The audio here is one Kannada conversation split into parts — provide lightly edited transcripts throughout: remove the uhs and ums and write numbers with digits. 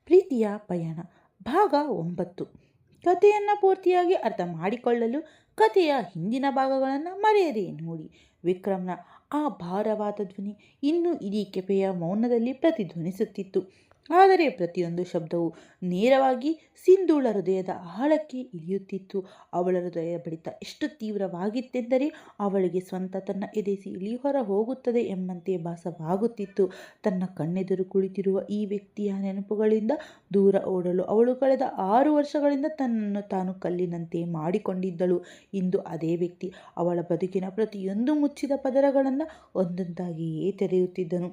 ಪ್ರೀತಿಯ ಪಯಣ ಭಾಗ 9. ಕಥೆಯನ್ನು ಪೂರ್ತಿಯಾಗಿ ಅರ್ಥ ಮಾಡಿಕೊಳ್ಳಲು ಕಥೆಯ ಹಿಂದಿನ ಭಾಗಗಳನ್ನು ಮರೆಯದೆ ನೋಡಿ. ವಿಕ್ರಮ್ನ ಆ ಭಾರವಾದ ಧ್ವನಿ ಇನ್ನೂ ಇಡೀ ಕೆಫೆಯ ಮೌನದಲ್ಲಿ ಪ್ರತಿಧ್ವನಿಸುತ್ತಿತ್ತು. ಆದರೆ ಪ್ರತಿಯೊಂದು ಶಬ್ದವು ನೇರವಾಗಿ ಸಿಂಧೂಳ ಹೃದಯದ ಆಳಕ್ಕೆ ಇಳಿಯುತ್ತಿತ್ತು. ಅವಳ ಹೃದಯ ಬಡಿತ ಎಷ್ಟು ತೀವ್ರವಾಗಿತ್ತೆಂದರೆ ಅವಳಿಗೆ ಸ್ವಂತ ತನ್ನ ಎದೆ ಸೀಳಿ ಹೊರ ಹೋಗುತ್ತದೆ ಎಂಬಂತೆ ಭಾಸವಾಗುತ್ತಿತ್ತು. ತನ್ನ ಕಣ್ಣೆದುರು ಕುಳಿತಿರುವ ಈ ವ್ಯಕ್ತಿಯ ನೆನಪುಗಳಿಂದ ದೂರ ಓಡಲು ಅವಳು ಕಳೆದ 6 ವರ್ಷಗಳಿಂದ ತನ್ನನ್ನು ತಾನು ಕಲ್ಲಿನಂತೆ ಮಾಡಿಕೊಂಡಿದ್ದಳು. ಇಂದು ಅದೇ ವ್ಯಕ್ತಿ ಅವಳ ಬದುಕಿನ ಪ್ರತಿಯೊಂದು ಮುಚ್ಚಿದ ಪದರಗಳನ್ನು ಒಂದೊಂದಾಗಿಯೇ ತೆರೆಯುತ್ತಿದ್ದನು.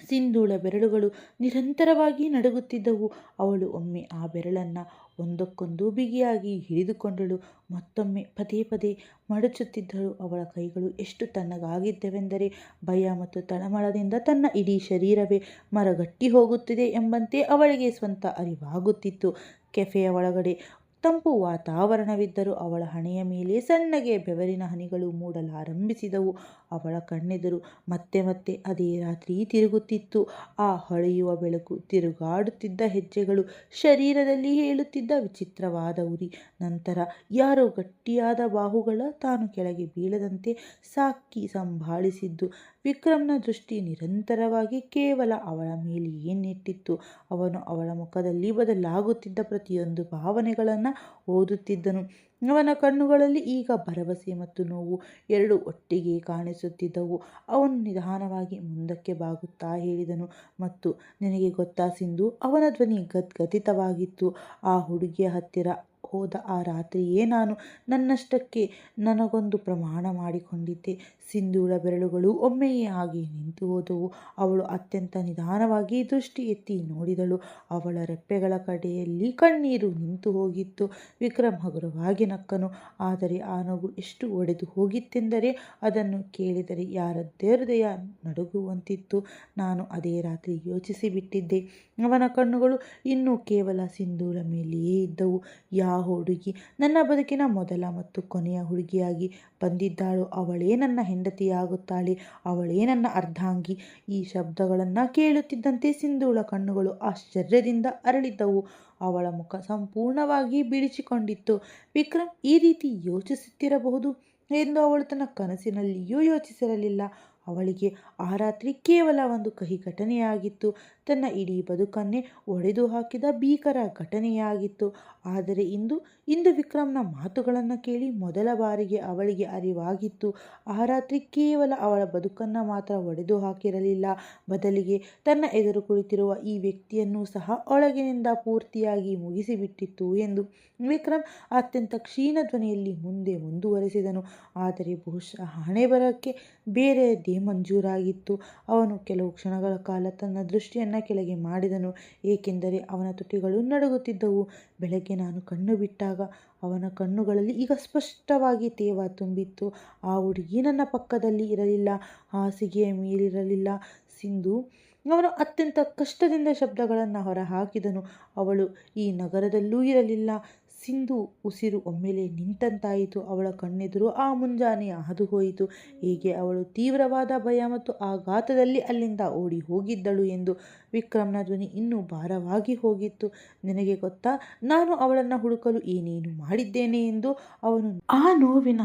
ಸಿಂಧೂಳ ಬೆರಳುಗಳು ನಿರಂತರವಾಗಿ ನಡುಗುತ್ತಿದ್ದವು. ಅವಳು ಒಮ್ಮೆ ಆ ಬೆರಳನ್ನು ಒಂದಕ್ಕೊಂದು ಬಿಗಿಯಾಗಿ ಹಿಡಿದುಕೊಂಡಳು, ಮತ್ತೊಮ್ಮೆ ಪದೇ ಪದೇ ಮಡಚುತ್ತಿದ್ದಳು. ಅವಳ ಕೈಗಳು ಎಷ್ಟು ತಣ್ಣಗಾಗಿದ್ದವೆಂದರೆ ಭಯ ಮತ್ತು ತಳಮಳದಿಂದ ತನ್ನ ಇಡೀ ಶರೀರವೇ ಮರಗಟ್ಟಿ ಹೋಗುತ್ತಿದೆ ಎಂಬಂತೆ ಅವಳಿಗೆ ಸ್ವಂತ ಅರಿವಾಗುತ್ತಿತ್ತು. ಕೆಫೆಯ ಒಳಗಡೆ ತಂಪು ವಾತಾವರಣವಿದ್ದರೂ ಅವಳ ಹಣೆಯ ಮೇಲೆ ಸಣ್ಣಗೆ ಬೆವರಿನ ಹನಿಗಳು ಮೂಡಲಾರಂಭಿಸಿದವು. ಅವಳ ಕಣ್ಣೆದುರು ಮತ್ತೆ ಮತ್ತೆ ಅದೇ ರಾತ್ರಿ ತಿರುಗುತ್ತಿತ್ತು. ಆ ಹೊಳೆಯುವ ಬೆಳಕು, ತಿರುಗಾಡುತ್ತಿದ್ದ ಹೆಜ್ಜೆಗಳು, ಶರೀರದಲ್ಲಿ ಹೇಳುತ್ತಿದ್ದ ವಿಚಿತ್ರವಾದ ಉರಿ. ನಂತರ ಯಾರೋ ಗಟ್ಟಿಯಾದ ಬಾಹುಗಳ ತಾನು ಕೆಳಗೆ ಬೀಳದಂತೆ ಸಾಕಿ ಸಂಭಾಳಿಸಿದ್ದು. ವಿಕ್ರಮ್ನ ದೃಷ್ಟಿ ನಿರಂತರವಾಗಿ ಕೇವಲ ಅವಳ ಮೇಲೆಯೇ ನೆಟ್ಟಿತ್ತು. ಅವನು ಅವಳ ಮುಖದಲ್ಲಿ ಬದಲಾಗುತ್ತಿದ್ದ ಪ್ರತಿಯೊಂದು ಭಾವನೆಗಳನ್ನು ಓದುತ್ತಿದ್ದನು. ಅವನ ಕಣ್ಣುಗಳಲ್ಲಿ ಈಗ ಭರವಸೆ ಮತ್ತು ನೋವು ಎರಡೂ ಒಟ್ಟಿಗೆ ಕಾಣಿಸುತ್ತಿದ್ದವು. ಅವನು ನಿಧಾನವಾಗಿ ಮುಂದಕ್ಕೆ ಬಾಗುತ್ತಾ ಹೇಳಿದನು, ಮತ್ತು ನಿನಗೆ ಗೊತ್ತಾ ಸಿಂಧು? ಅವನ ಧ್ವನಿ ಗದ್ಗದಿತವಾಗಿತ್ತು. ಆ ಹುಡುಗಿಯ ಹತ್ತಿರ ಹೋದ ಆ ರಾತ್ರಿಯೇ ನಾನು ನನ್ನಷ್ಟಕ್ಕೆ ನನಗೊಂದು ಪ್ರಮಾಣ ಮಾಡಿಕೊಂಡಿದ್ದೆ. ಸಿಂಧೂಳ ಬೆರಳುಗಳು ಒಮ್ಮೆಯೇ ಹಾಗೆ ನಿಂತು ಹೋದವು. ಅವಳು ಅತ್ಯಂತ ನಿಧಾನವಾಗಿ ದೃಷ್ಟಿ ಎತ್ತಿ ನೋಡಿದಳು. ಅವಳ ರೆಪ್ಪೆಗಳ ಕಡೆಯಲ್ಲಿ ಕಣ್ಣೀರು ನಿಂತು ಹೋಗಿತ್ತು. ವಿಕ್ರಮ್ ಹಗುರವಾಗಿ ನಕ್ಕನು, ಆದರೆ ಆ ನಗು ಎಷ್ಟು ಒಡೆದು ಹೋಗಿತ್ತೆಂದರೆ ಅದನ್ನು ಕೇಳಿದರೆ ಯಾರದ್ದೇ ಹೃದಯ ನಡುಗುವಂತಿತ್ತು. ನಾನು ಅದೇ ರಾತ್ರಿ ಯೋಚಿಸಿಬಿಟ್ಟಿದ್ದೆ. ಅವನ ಕಣ್ಣುಗಳು ಇನ್ನೂ ಕೇವಲ ಸಿಂಧೂಳ ಮೇಲೆಯೇ ಇದ್ದವು. ಯಾವ ಹುಡುಗಿ ನನ್ನ ಬದುಕಿನ ಮೊದಲ ಮತ್ತು ಕೊನೆಯ ಹುಡುಗಿಯಾಗಿ ಬಂದಿದ್ದಾಳೋ ಅವಳೇ ನನ್ನ ಹೆಂಡತಿಯಾಗುತ್ತಾಳೆ, ಅವಳೇ ನನ್ನ ಅರ್ಧಾಂಗಿ. ಈ ಶಬ್ದಗಳನ್ನು ಕೇಳುತ್ತಿದ್ದಂತೆ ಸಿಂಧೂಳ ಕಣ್ಣುಗಳು ಆಶ್ಚರ್ಯದಿಂದ ಅರಳಿದ್ದವು. ಅವಳ ಮುಖ ಸಂಪೂರ್ಣವಾಗಿ ಬಿಡಿಸಿಕೊಂಡಿತ್ತು. ವಿಕ್ರಮ್ ಈ ರೀತಿ ಯೋಚಿಸುತ್ತಿರಬಹುದು ಎಂದು ಅವಳು ತನ್ನ ಕನಸಿನಲ್ಲಿಯೂ ಯೋಚಿಸಿರಲಿಲ್ಲ. ಅವಳಿಗೆ ಆ ರಾತ್ರಿ ಕೇವಲ ಒಂದು ಕಹಿ ಘಟನೆಯಾಗಿತ್ತು, ತನ್ನ ಇಡೀ ಬದುಕನ್ನೇ ಒಡೆದು ಹಾಕಿದ ಭೀಕರ ಘಟನೆಯಾಗಿತ್ತು. ಆದರೆ ಇಂದು ವಿಕ್ರಮ್ನ ಮಾತುಗಳನ್ನು ಕೇಳಿ ಮೊದಲ ಬಾರಿಗೆ ಅವಳಿಗೆ ಅರಿವಾಗಿತ್ತು, ಆ ರಾತ್ರಿ ಕೇವಲ ಅವಳ ಬದುಕನ್ನು ಮಾತ್ರ ಒಡೆದು ಹಾಕಿರಲಿಲ್ಲ, ಬದಲಿಗೆ ತನ್ನ ಎದುರು ಕುಳಿತಿರುವ ಈ ವ್ಯಕ್ತಿಯನ್ನು ಸಹ ಒಳಗಿನಿಂದ ಪೂರ್ತಿಯಾಗಿ ಮುಗಿಸಿಬಿಟ್ಟಿತ್ತು ಎಂದು. ವಿಕ್ರಮ್ ಅತ್ಯಂತ ಕ್ಷೀಣ ಧ್ವನಿಯಲ್ಲಿ ಮುಂದುವರೆಸಿದನು, ಆದರೆ ಬಹುಶಃ ಹಣೆ ಬರಕ್ಕೆ ಬೇರೆಯದೇ ಮಂಜೂರಾಗಿತ್ತು. ಅವನು ಕೆಲವು ಕ್ಷಣಗಳ ಕಾಲ ತನ್ನ ದೃಷ್ಟಿಯನ್ನು ಕೆಳಗೆ ಮಾಡಿದನು, ಏಕೆಂದರೆ ಅವನ ತುಟಿಗಳು ನಡುಗುತ್ತಿದ್ದವು. ಬೆಳಗ್ಗೆ ನಾನು ಕಣ್ಣು ಬಿಟ್ಟಾಗ ಅವನ ಕಣ್ಣುಗಳಲ್ಲಿ ಈಗ ಸ್ಪಷ್ಟವಾಗಿ ತೇವ ತುಂಬಿತ್ತು. ಆ ಹುಡುಗಿ ನನ್ನ ಪಕ್ಕದಲ್ಲಿ ಇರಲಿಲ್ಲ, ಹಾಸಿಗೆಯ ಮೇಲಿರಲಿಲ್ಲ. ಸಿಂಧು, ಅವನು ಅತ್ಯಂತ ಕಷ್ಟದಿಂದ ಶಬ್ದಗಳನ್ನು ಹೊರಹಾಕಿದನು. ಅವಳು ಈ ನಗರದಲ್ಲೂ ಇರಲಿಲ್ಲ. ಸಿಂಧು ಉಸಿರು ಒಮ್ಮೆಲೆ ನಿಂತಂತಾಯಿತು. ಅವಳ ಕಣ್ಣೆದುರು ಆ ಮುಂಜಾನೆ ಹಾದು ಹೋಯಿತು, ಹೇಗೆ ಅವಳು ತೀವ್ರವಾದ ಭಯ ಮತ್ತು ಆಘಾತದಲ್ಲಿ ಅಲ್ಲಿಂದ ಓಡಿ ಹೋಗಿದ್ದಳು ಎಂದು. ವಿಕ್ರಮ್ನ ಧ್ವನಿ ಇನ್ನೂ ಭಾರವಾಗಿ ಹೋಗಿತ್ತು. ನಿನಗೆ ಗೊತ್ತಾ, ನಾನು ಅವಳನ್ನು ಹುಡುಕಲು ಏನೇನು ಮಾಡಿದ್ದೇನೆ ಎಂದು? ಅವನು ಆ ನೋವಿನ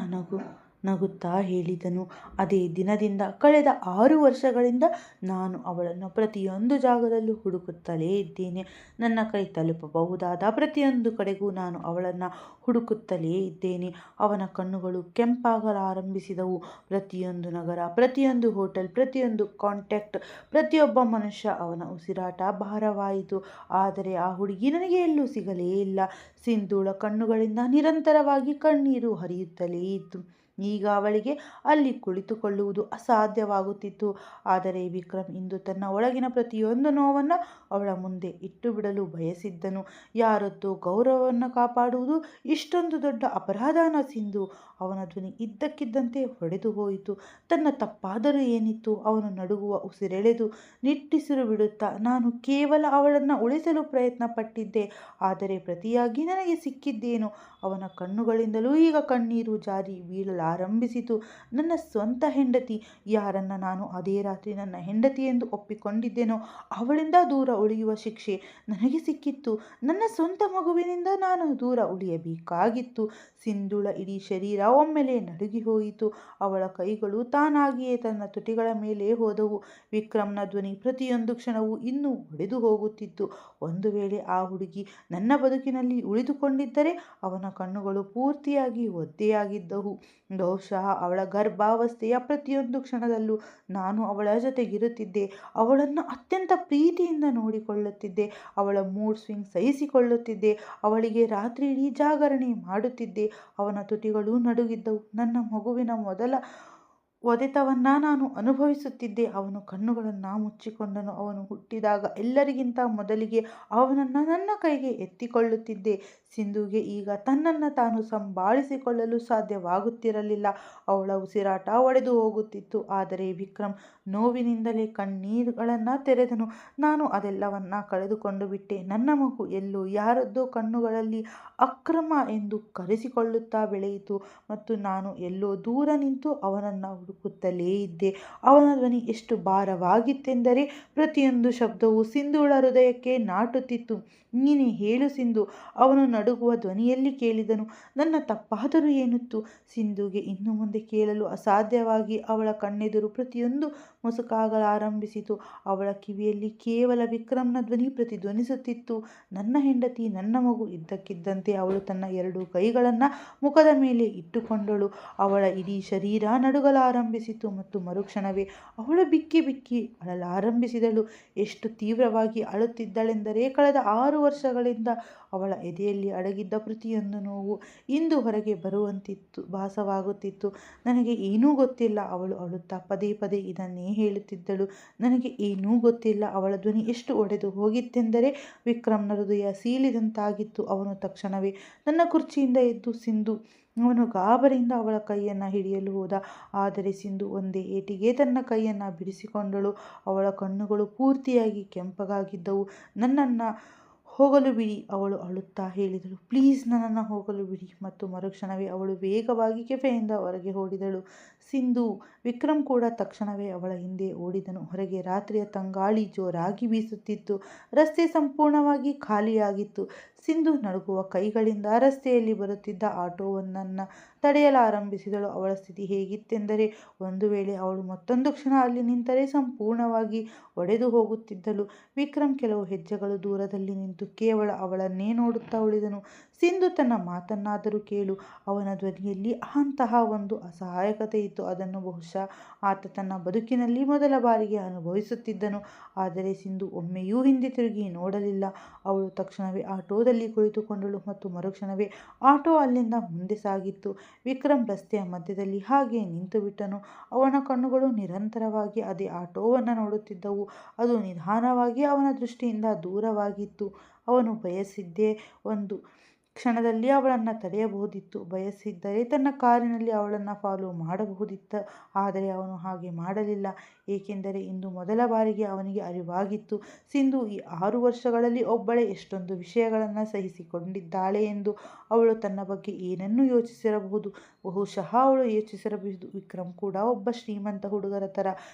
ನಗುತ್ತಾ ಹೇಳಿದನು. ಅದೇ ದಿನದಿಂದ ಕಳೆದ 6 ವರ್ಷಗಳಿಂದ ನಾನು ಅವಳನ್ನು ಪ್ರತಿಯೊಂದು ಜಾಗದಲ್ಲೂ ಹುಡುಕುತ್ತಲೇ ಇದ್ದೇನೆ. ನನ್ನ ಕೈ ತಲುಪಬಹುದಾದ ಪ್ರತಿಯೊಂದು ಕಡೆಗೂ ನಾನು ಅವಳನ್ನು ಹುಡುಕುತ್ತಲೇ ಇದ್ದೇನೆ. ಅವನ ಕಣ್ಣುಗಳು ಕೆಂಪಾಗಲಾರಂಭಿಸಿದವು. ಪ್ರತಿಯೊಂದು ನಗರ, ಪ್ರತಿಯೊಂದು ಹೋಟೆಲ್, ಪ್ರತಿಯೊಂದು ಕಾಂಟ್ಯಾಕ್ಟ್, ಪ್ರತಿಯೊಬ್ಬ ಮನುಷ್ಯ, ಅವನ ಉಸಿರಾಟ ಭಾರವಾಯಿತು. ಆದರೆ ಆ ಹುಡುಗಿ ನನಗೆ ಎಲ್ಲೂ ಸಿಗಲೇ ಇಲ್ಲ. ಸಿಂಧೂಳ ಕಣ್ಣುಗಳಿಂದ ನಿರಂತರವಾಗಿ ಕಣ್ಣೀರು ಹರಿಯುತ್ತಲೇ ಇತ್ತು. ಈಗ ಅವಳಿಗೆ ಅಲ್ಲಿ ಕುಳಿತುಕೊಳ್ಳುವುದು ಅಸಾಧ್ಯವಾಗುತ್ತಿತ್ತು. ಆದರೆ ವಿಕ್ರಮ್ ಇಂದು ತನ್ನ ಒಳಗಿನ ಪ್ರತಿಯೊಂದು ನೋವನ್ನು ಅವಳ ಮುಂದೆ ಇಟ್ಟು ಬಿಡಲು ಬಯಸಿದ್ದನು. ಯಾರದ್ದೋ ಗೌರವವನ್ನು ಕಾಪಾಡುವುದು ಇಷ್ಟೊಂದು ದೊಡ್ಡ ಅಪರಾಧನ ಸಿಂಧು? ಅವನ ಧ್ವನಿ ಇದ್ದಕ್ಕಿದ್ದಂತೆ ಹೊಡೆದು ಹೋಯಿತು. ತನ್ನ ತಪ್ಪಾದರೂ ಏನಿತ್ತು? ಅವನು ನಡುಗುವ ಉಸಿರೆಳೆದು ನಿಟ್ಟುಸಿರು ಬಿಡುತ್ತಾ, ನಾನು ಕೇವಲ ಅವಳನ್ನು ಉಳಿಸಲು ಪ್ರಯತ್ನ ಪಟ್ಟಿದ್ದೆ, ಆದರೆ ಪ್ರತಿಯಾಗಿ ನನಗೆ ಸಿಕ್ಕಿದ್ದೇನು? ಅವನ ಕಣ್ಣುಗಳಿಂದಲೂ ಈಗ ಕಣ್ಣೀರು ಜಾರಿ ಬೀಳಲಾರಂಭಿಸಿತು. ನಡುಗಲಾರಂಭಿಸಿತು. ನನ್ನ ಸ್ವಂತ ಹೆಂಡತಿ, ಯಾರನ್ನು ನಾನು ಅದೇ ರಾತ್ರಿ ನನ್ನ ಹೆಂಡತಿ ಎಂದು ಒಪ್ಪಿಕೊಂಡಿದ್ದೆನೋ ಅವಳಿಂದ ದೂರ ಉಳಿಯುವ ಶಿಕ್ಷೆ ನನಗೆ ಸಿಕ್ಕಿತ್ತು. ನನ್ನ ಸ್ವಂತ ಮಗುವಿನಿಂದ ನಾನು ದೂರ ಉಳಿಯಬೇಕಾಗಿತ್ತು. ಸಿಂಧೂಳ ಇಡೀ ಶರೀರ ಒಮ್ಮೆಲೆ ನಡುಗಿ ಹೋಯಿತು. ಅವಳ ಕೈಗಳು ತಾನಾಗಿಯೇ ತನ್ನ ತುಟಿಗಳ ಮೇಲೆ ಹೋದವು. ವಿಕ್ರಮ್ನ ಧ್ವನಿ ಪ್ರತಿಯೊಂದು ಕ್ಷಣವೂ ಇನ್ನೂ ಒಡೆದು ಹೋಗುತ್ತಿತ್ತು. ಒಂದು ವೇಳೆ ಆ ಹುಡುಗಿ ನನ್ನ ಬದುಕಿನಲ್ಲಿ ಉಳಿದುಕೊಂಡಿದ್ದರೆ ಅವನ ಕಣ್ಣುಗಳು ಪೂರ್ತಿಯಾಗಿ ಒದ್ದೆಯಾಗಿದ್ದವು. ಬಹುಶಃ ಅವಳ ಗರ್ಭಾವಸ್ಥೆಯ ಪ್ರತಿಯೊಂದು ಕ್ಷಣದಲ್ಲೂ ನಾನು ಅವಳ ಜೊತೆಗಿರುತ್ತಿದ್ದೆ. ಅವಳನ್ನು ಅತ್ಯಂತ ಪ್ರೀತಿಯಿಂದ ನೋಡಿಕೊಳ್ಳುತ್ತಿದ್ದೆ. ಅವಳ ಮೂಡ್ ಸ್ವಿಂಗ್ ಸಹಿಸಿಕೊಳ್ಳುತ್ತಿದ್ದೆ. ಅವಳಿಗೆ ರಾತ್ರಿ ಇಡೀ ಜಾಗರಣೆ ಮಾಡುತ್ತಿದ್ದೆ. ಅವನ ತುಟಿಗಳು ನಡುಗಿದ್ದವು. ನನ್ನ ಮಗುವಿನ ಮೊದಲ ಒದೆತವನ್ನ ನಾನು ಅನುಭವಿಸುತ್ತಿದ್ದೆ. ಅವನು ಕಣ್ಣುಗಳನ್ನು ಮುಚ್ಚಿಕೊಂಡನು. ಅವನು ಹುಟ್ಟಿದಾಗ ಎಲ್ಲರಿಗಿಂತ ಮೊದಲಿಗೆ ಅವನನ್ನು ನನ್ನ ಕೈಗೆ ಎತ್ತಿಕೊಳ್ಳುತ್ತಿದ್ದೆ. ಸಿಂಧುಗೆ ಈಗ ತನ್ನನ್ನು ತಾನು ಸಂಭಾಳಿಸಿಕೊಳ್ಳಲು ಸಾಧ್ಯವಾಗುತ್ತಿರಲಿಲ್ಲ. ಅವಳ ಉಸಿರಾಟ ಒಡೆದು ಹೋಗುತ್ತಿತ್ತು. ಆದರೆ ವಿಕ್ರಮ್ ನೋವಿನಿಂದಲೇ ಕಣ್ಣೀರುಗಳನ್ನು ತೆರೆದನು. ನಾನು ಅದೆಲ್ಲವನ್ನ ಕಳೆದುಕೊಂಡು ಬಿಟ್ಟೆ. ನನ್ನ ಮಗು ಎಲ್ಲೋ ಯಾರದ್ದೋ ಕಣ್ಣುಗಳಲ್ಲಿ ಅಕ್ರಮ ಎಂದು ಕರೆಸಿಕೊಳ್ಳುತ್ತಾ ಬೆಳೆಯಿತು ಮತ್ತು ನಾನು ಎಲ್ಲೋ ದೂರ ನಿಂತು ಅವನನ್ನು ಹುಡುಕುತ್ತಲೇ ಇದ್ದೆ. ಅವನ ಧ್ವನಿ ಎಷ್ಟು ಭಾರವಾಗಿತ್ತೆಂದರೆ ಪ್ರತಿಯೊಂದು ಶಬ್ದವೂ ಸಿಂಧುಳ ಹೃದಯಕ್ಕೆ ನಾಟುತ್ತಿತ್ತು. ನೀನೇ ಹೇಳು ಸಿಂಧು, ಅವನು ನಡುಗುವ ಧ್ವನಿಯಲ್ಲಿ ಕೇಳಿದನು. ನನ್ನ ತಪ್ಪಾದರೂ ಏನಿತ್ತು? ಸಿಂಧುಗೆ ಇನ್ನು ಮುಂದೆ ಕೇಳಲು ಅಸಾಧ್ಯವಾಗಿ ಅವಳ ಕಣ್ಣೆದುರು ಪ್ರತಿಯೊಂದು ಮುಸುಕಾಗಲಾರಂಭಿಸಿತು. ಅವಳ ಕಿವಿಯಲ್ಲಿ ಕೇವಲ ವಿಕ್ರಮ್ನ ಧ್ವನಿ ಪ್ರತಿಧ್ವನಿಸುತ್ತಿತ್ತು. ನನ್ನ ಹೆಂಡತಿ, ನನ್ನ ಮಗು. ಇದ್ದಕ್ಕಿದ್ದಂತೆ ಅವಳು ತನ್ನ 2 ಕೈಗಳನ್ನು ಮುಖದ ಮೇಲೆ ಇಟ್ಟುಕೊಂಡಳು. ಅವಳ ಇಡೀ ಶರೀರ ನಡುಗಲಾರಂಭಿಸಿತು ಮತ್ತು ಮರುಕ್ಷಣವೇ ಅವಳು ಬಿಕ್ಕಿ ಬಿಕ್ಕಿ ಅಳಲಾರಂಭಿಸಿದಳು. ಎಷ್ಟು ತೀವ್ರವಾಗಿ ಅಳುತ್ತಿದ್ದಳೆಂದರೆ ಕಳೆದ 6 ವರ್ಷಗಳಿಂದ ಅವಳ ಎದೆಯಲ್ಲಿ ಅಡಗಿದ್ದ ಪ್ರತಿಯೊಂದು ನೋವು ಇಂದು ಹೊರಗೆ ಬರುವಂತಿತ್ತು ಭಾಸವಾಗುತ್ತಿತ್ತು. ನನಗೆ ಏನೂ ಗೊತ್ತಿಲ್ಲ, ಅವಳು ಅಳುತ್ತಾ ಪದೇ ಪದೇ ಇದನ್ನೇ ಹೇಳುತ್ತಿದ್ದಳು. ನನಗೆ ಏನೂ ಗೊತ್ತಿಲ್ಲ. ಅವಳ ಧ್ವನಿ ಎಷ್ಟು ಒಡೆದು ಹೋಗಿತ್ತೆಂದರೆ ವಿಕ್ರಮ್ನ ಹೃದಯ ಸೀಳಿದಂತಾಗಿತ್ತು. ಅವನು ತಕ್ಷಣವೇ ತನ್ನ ಕುರ್ಚಿಯಿಂದ ಎದ್ದು ಸಿಂಧು ಅವನು ಗಾಬರಿಯಿಂದ ಅವಳ ಕೈಯನ್ನು ಹಿಡಿಯಲು ಹೋದ. ಆದರೆ ಸಿಂಧು ಒಂದೇ ಏಟಿಗೆ ತನ್ನ ಕೈಯನ್ನು ಬಿಡಿಸಿಕೊಂಡಳು. ಅವಳ ಕಣ್ಣುಗಳು ಪೂರ್ತಿಯಾಗಿ ಕೆಂಪಗಾಗಿದ್ದವು. ನನ್ನನ್ನು ಹೋಗಲು ಬಿಡಿ, ಅವಳು ಅಳುತ್ತಾ ಹೇಳಿದಳು. ಪ್ಲೀಸ್, ನನ್ನನ್ನು ಹೋಗಲು ಬಿಡಿ. ಮತ್ತು ಮರುಕ್ಷಣವೇ ಅವಳು ವೇಗವಾಗಿ ಕೆಫೆಯಿಂದ ಹೊರಗೆ ಓಡಿದಳು. ಸಿಂಧು. ವಿಕ್ರಮ್ ಕೂಡ ತಕ್ಷಣವೇ ಅವಳ ಹಿಂದೆ ಓಡಿದನು. ಹೊರಗೆ ರಾತ್ರಿಯ ತಂಗಾಳಿ ಜೋರಾಗಿ ಬೀಸುತ್ತಿತ್ತು. ರಸ್ತೆ ಸಂಪೂರ್ಣವಾಗಿ ಖಾಲಿಯಾಗಿತ್ತು. ಸಿಂಧು ನಡುಗುವ ಕೈಗಳಿಂದ ರಸ್ತೆಯಲ್ಲಿ ಬರುತ್ತಿದ್ದ ಆಟೋವೊಂದನ್ನು ತಡೆಯಲಾರಂಭಿಸಿದಳು. ಅವಳ ಸ್ಥಿತಿ ಹೇಗಿತ್ತೆಂದರೆ ಒಂದು ವೇಳೆ ಅವಳು ಮತ್ತೊಂದು ಕ್ಷಣ ಅಲ್ಲಿ ನಿಂತರೆ ಸಂಪೂರ್ಣವಾಗಿ ಒಡೆದು ಹೋಗುತ್ತಿದ್ದಳು. ವಿಕ್ರಮ್ ಕೆಲವು ಹೆಜ್ಜೆಗಳು ದೂರದಲ್ಲಿ ನಿಂತು ಕೇವಲ ಅವಳನ್ನೇ ನೋಡುತ್ತಾ ಉಳಿದನು. ಸಿಂಧು, ತನ್ನ ಮಾತನ್ನಾದರೂ ಕೇಳು. ಅವನ ಧ್ವನಿಯಲ್ಲಿ ಅಂತಹ ಒಂದು ಅಸಹಾಯಕತೆ ಇತ್ತು. ಅದನ್ನು ಬಹುಶಃ ಆತ ತನ್ನ ಬದುಕಿನಲ್ಲಿ ಮೊದಲ ಬಾರಿಗೆ ಅನುಭವಿಸುತ್ತಿದ್ದನು. ಆದರೆ ಸಿಂಧು ಒಮ್ಮೆಯೂ ಹಿಂದೆ ತಿರುಗಿ ನೋಡಲಿಲ್ಲ. ಅವಳು ತಕ್ಷಣವೇ ಆಟೋದಲ್ಲಿ ಕುಳಿತುಕೊಂಡಳು ಮತ್ತು ಮರುಕ್ಷಣವೇ ಆಟೋ ಅಲ್ಲಿಂದ ಮುಂದೆ ಸಾಗಿತ್ತು. ವಿಕ್ರಮ್ ರಸ್ತೆಯ ಮಧ್ಯದಲ್ಲಿ ಹಾಗೆ ನಿಂತುಬಿಟ್ಟನು. ಅವನ ಕಣ್ಣುಗಳು ನಿರಂತರವಾಗಿ ಅದೇ ಆಟೋವನ್ನು ನೋಡುತ್ತಿದ್ದವು. ಅದು ನಿಧಾನವಾಗಿ ಅವನ ದೃಷ್ಟಿಯಿಂದ ದೂರವಾಗಿತ್ತು. ಅವನು ಬಯಸಿದ್ದೇ ಒಂದು ಕ್ಷಣದಲ್ಲಿ ಅವಳನ್ನು ತಡೆಯಬಹುದಿತ್ತು. ಬಯಸಿದ್ದರೆ ತನ್ನ ಕಾರಿನಲ್ಲಿ ಅವಳನ್ನು ಫಾಲೋ ಮಾಡಬಹುದಿತ್ತು. ಆದರೆ ಅವನು ಹಾಗೆ ಮಾಡಲಿಲ್ಲ, ಏಕೆಂದರೆ ಇಂದು ಮೊದಲ ಬಾರಿಗೆ ಅವನಿಗೆ ಅರಿವಾಗಿತ್ತು ಸಿಂಧು ಈ 6 ವರ್ಷಗಳಲ್ಲಿ ಒಬ್ಬಳೇ ಎಷ್ಟೊಂದು ವಿಷಯಗಳನ್ನು ಸಹಿಸಿಕೊಂಡಿದ್ದಾಳೆ ಎಂದು. ಅವಳು ತನ್ನ ಬಗ್ಗೆ ಏನನ್ನು ಯೋಚಿಸಿರಬಹುದು? ಬಹುಶಃ ಅವಳು ಯೋಚಿಸಿರಬಹುದು, ವಿಕ್ರಮ್ ಕೂಡ ಒಬ್ಬ ಶ್ರೀಮಂತ ಹುಡುಗರ ಥರ,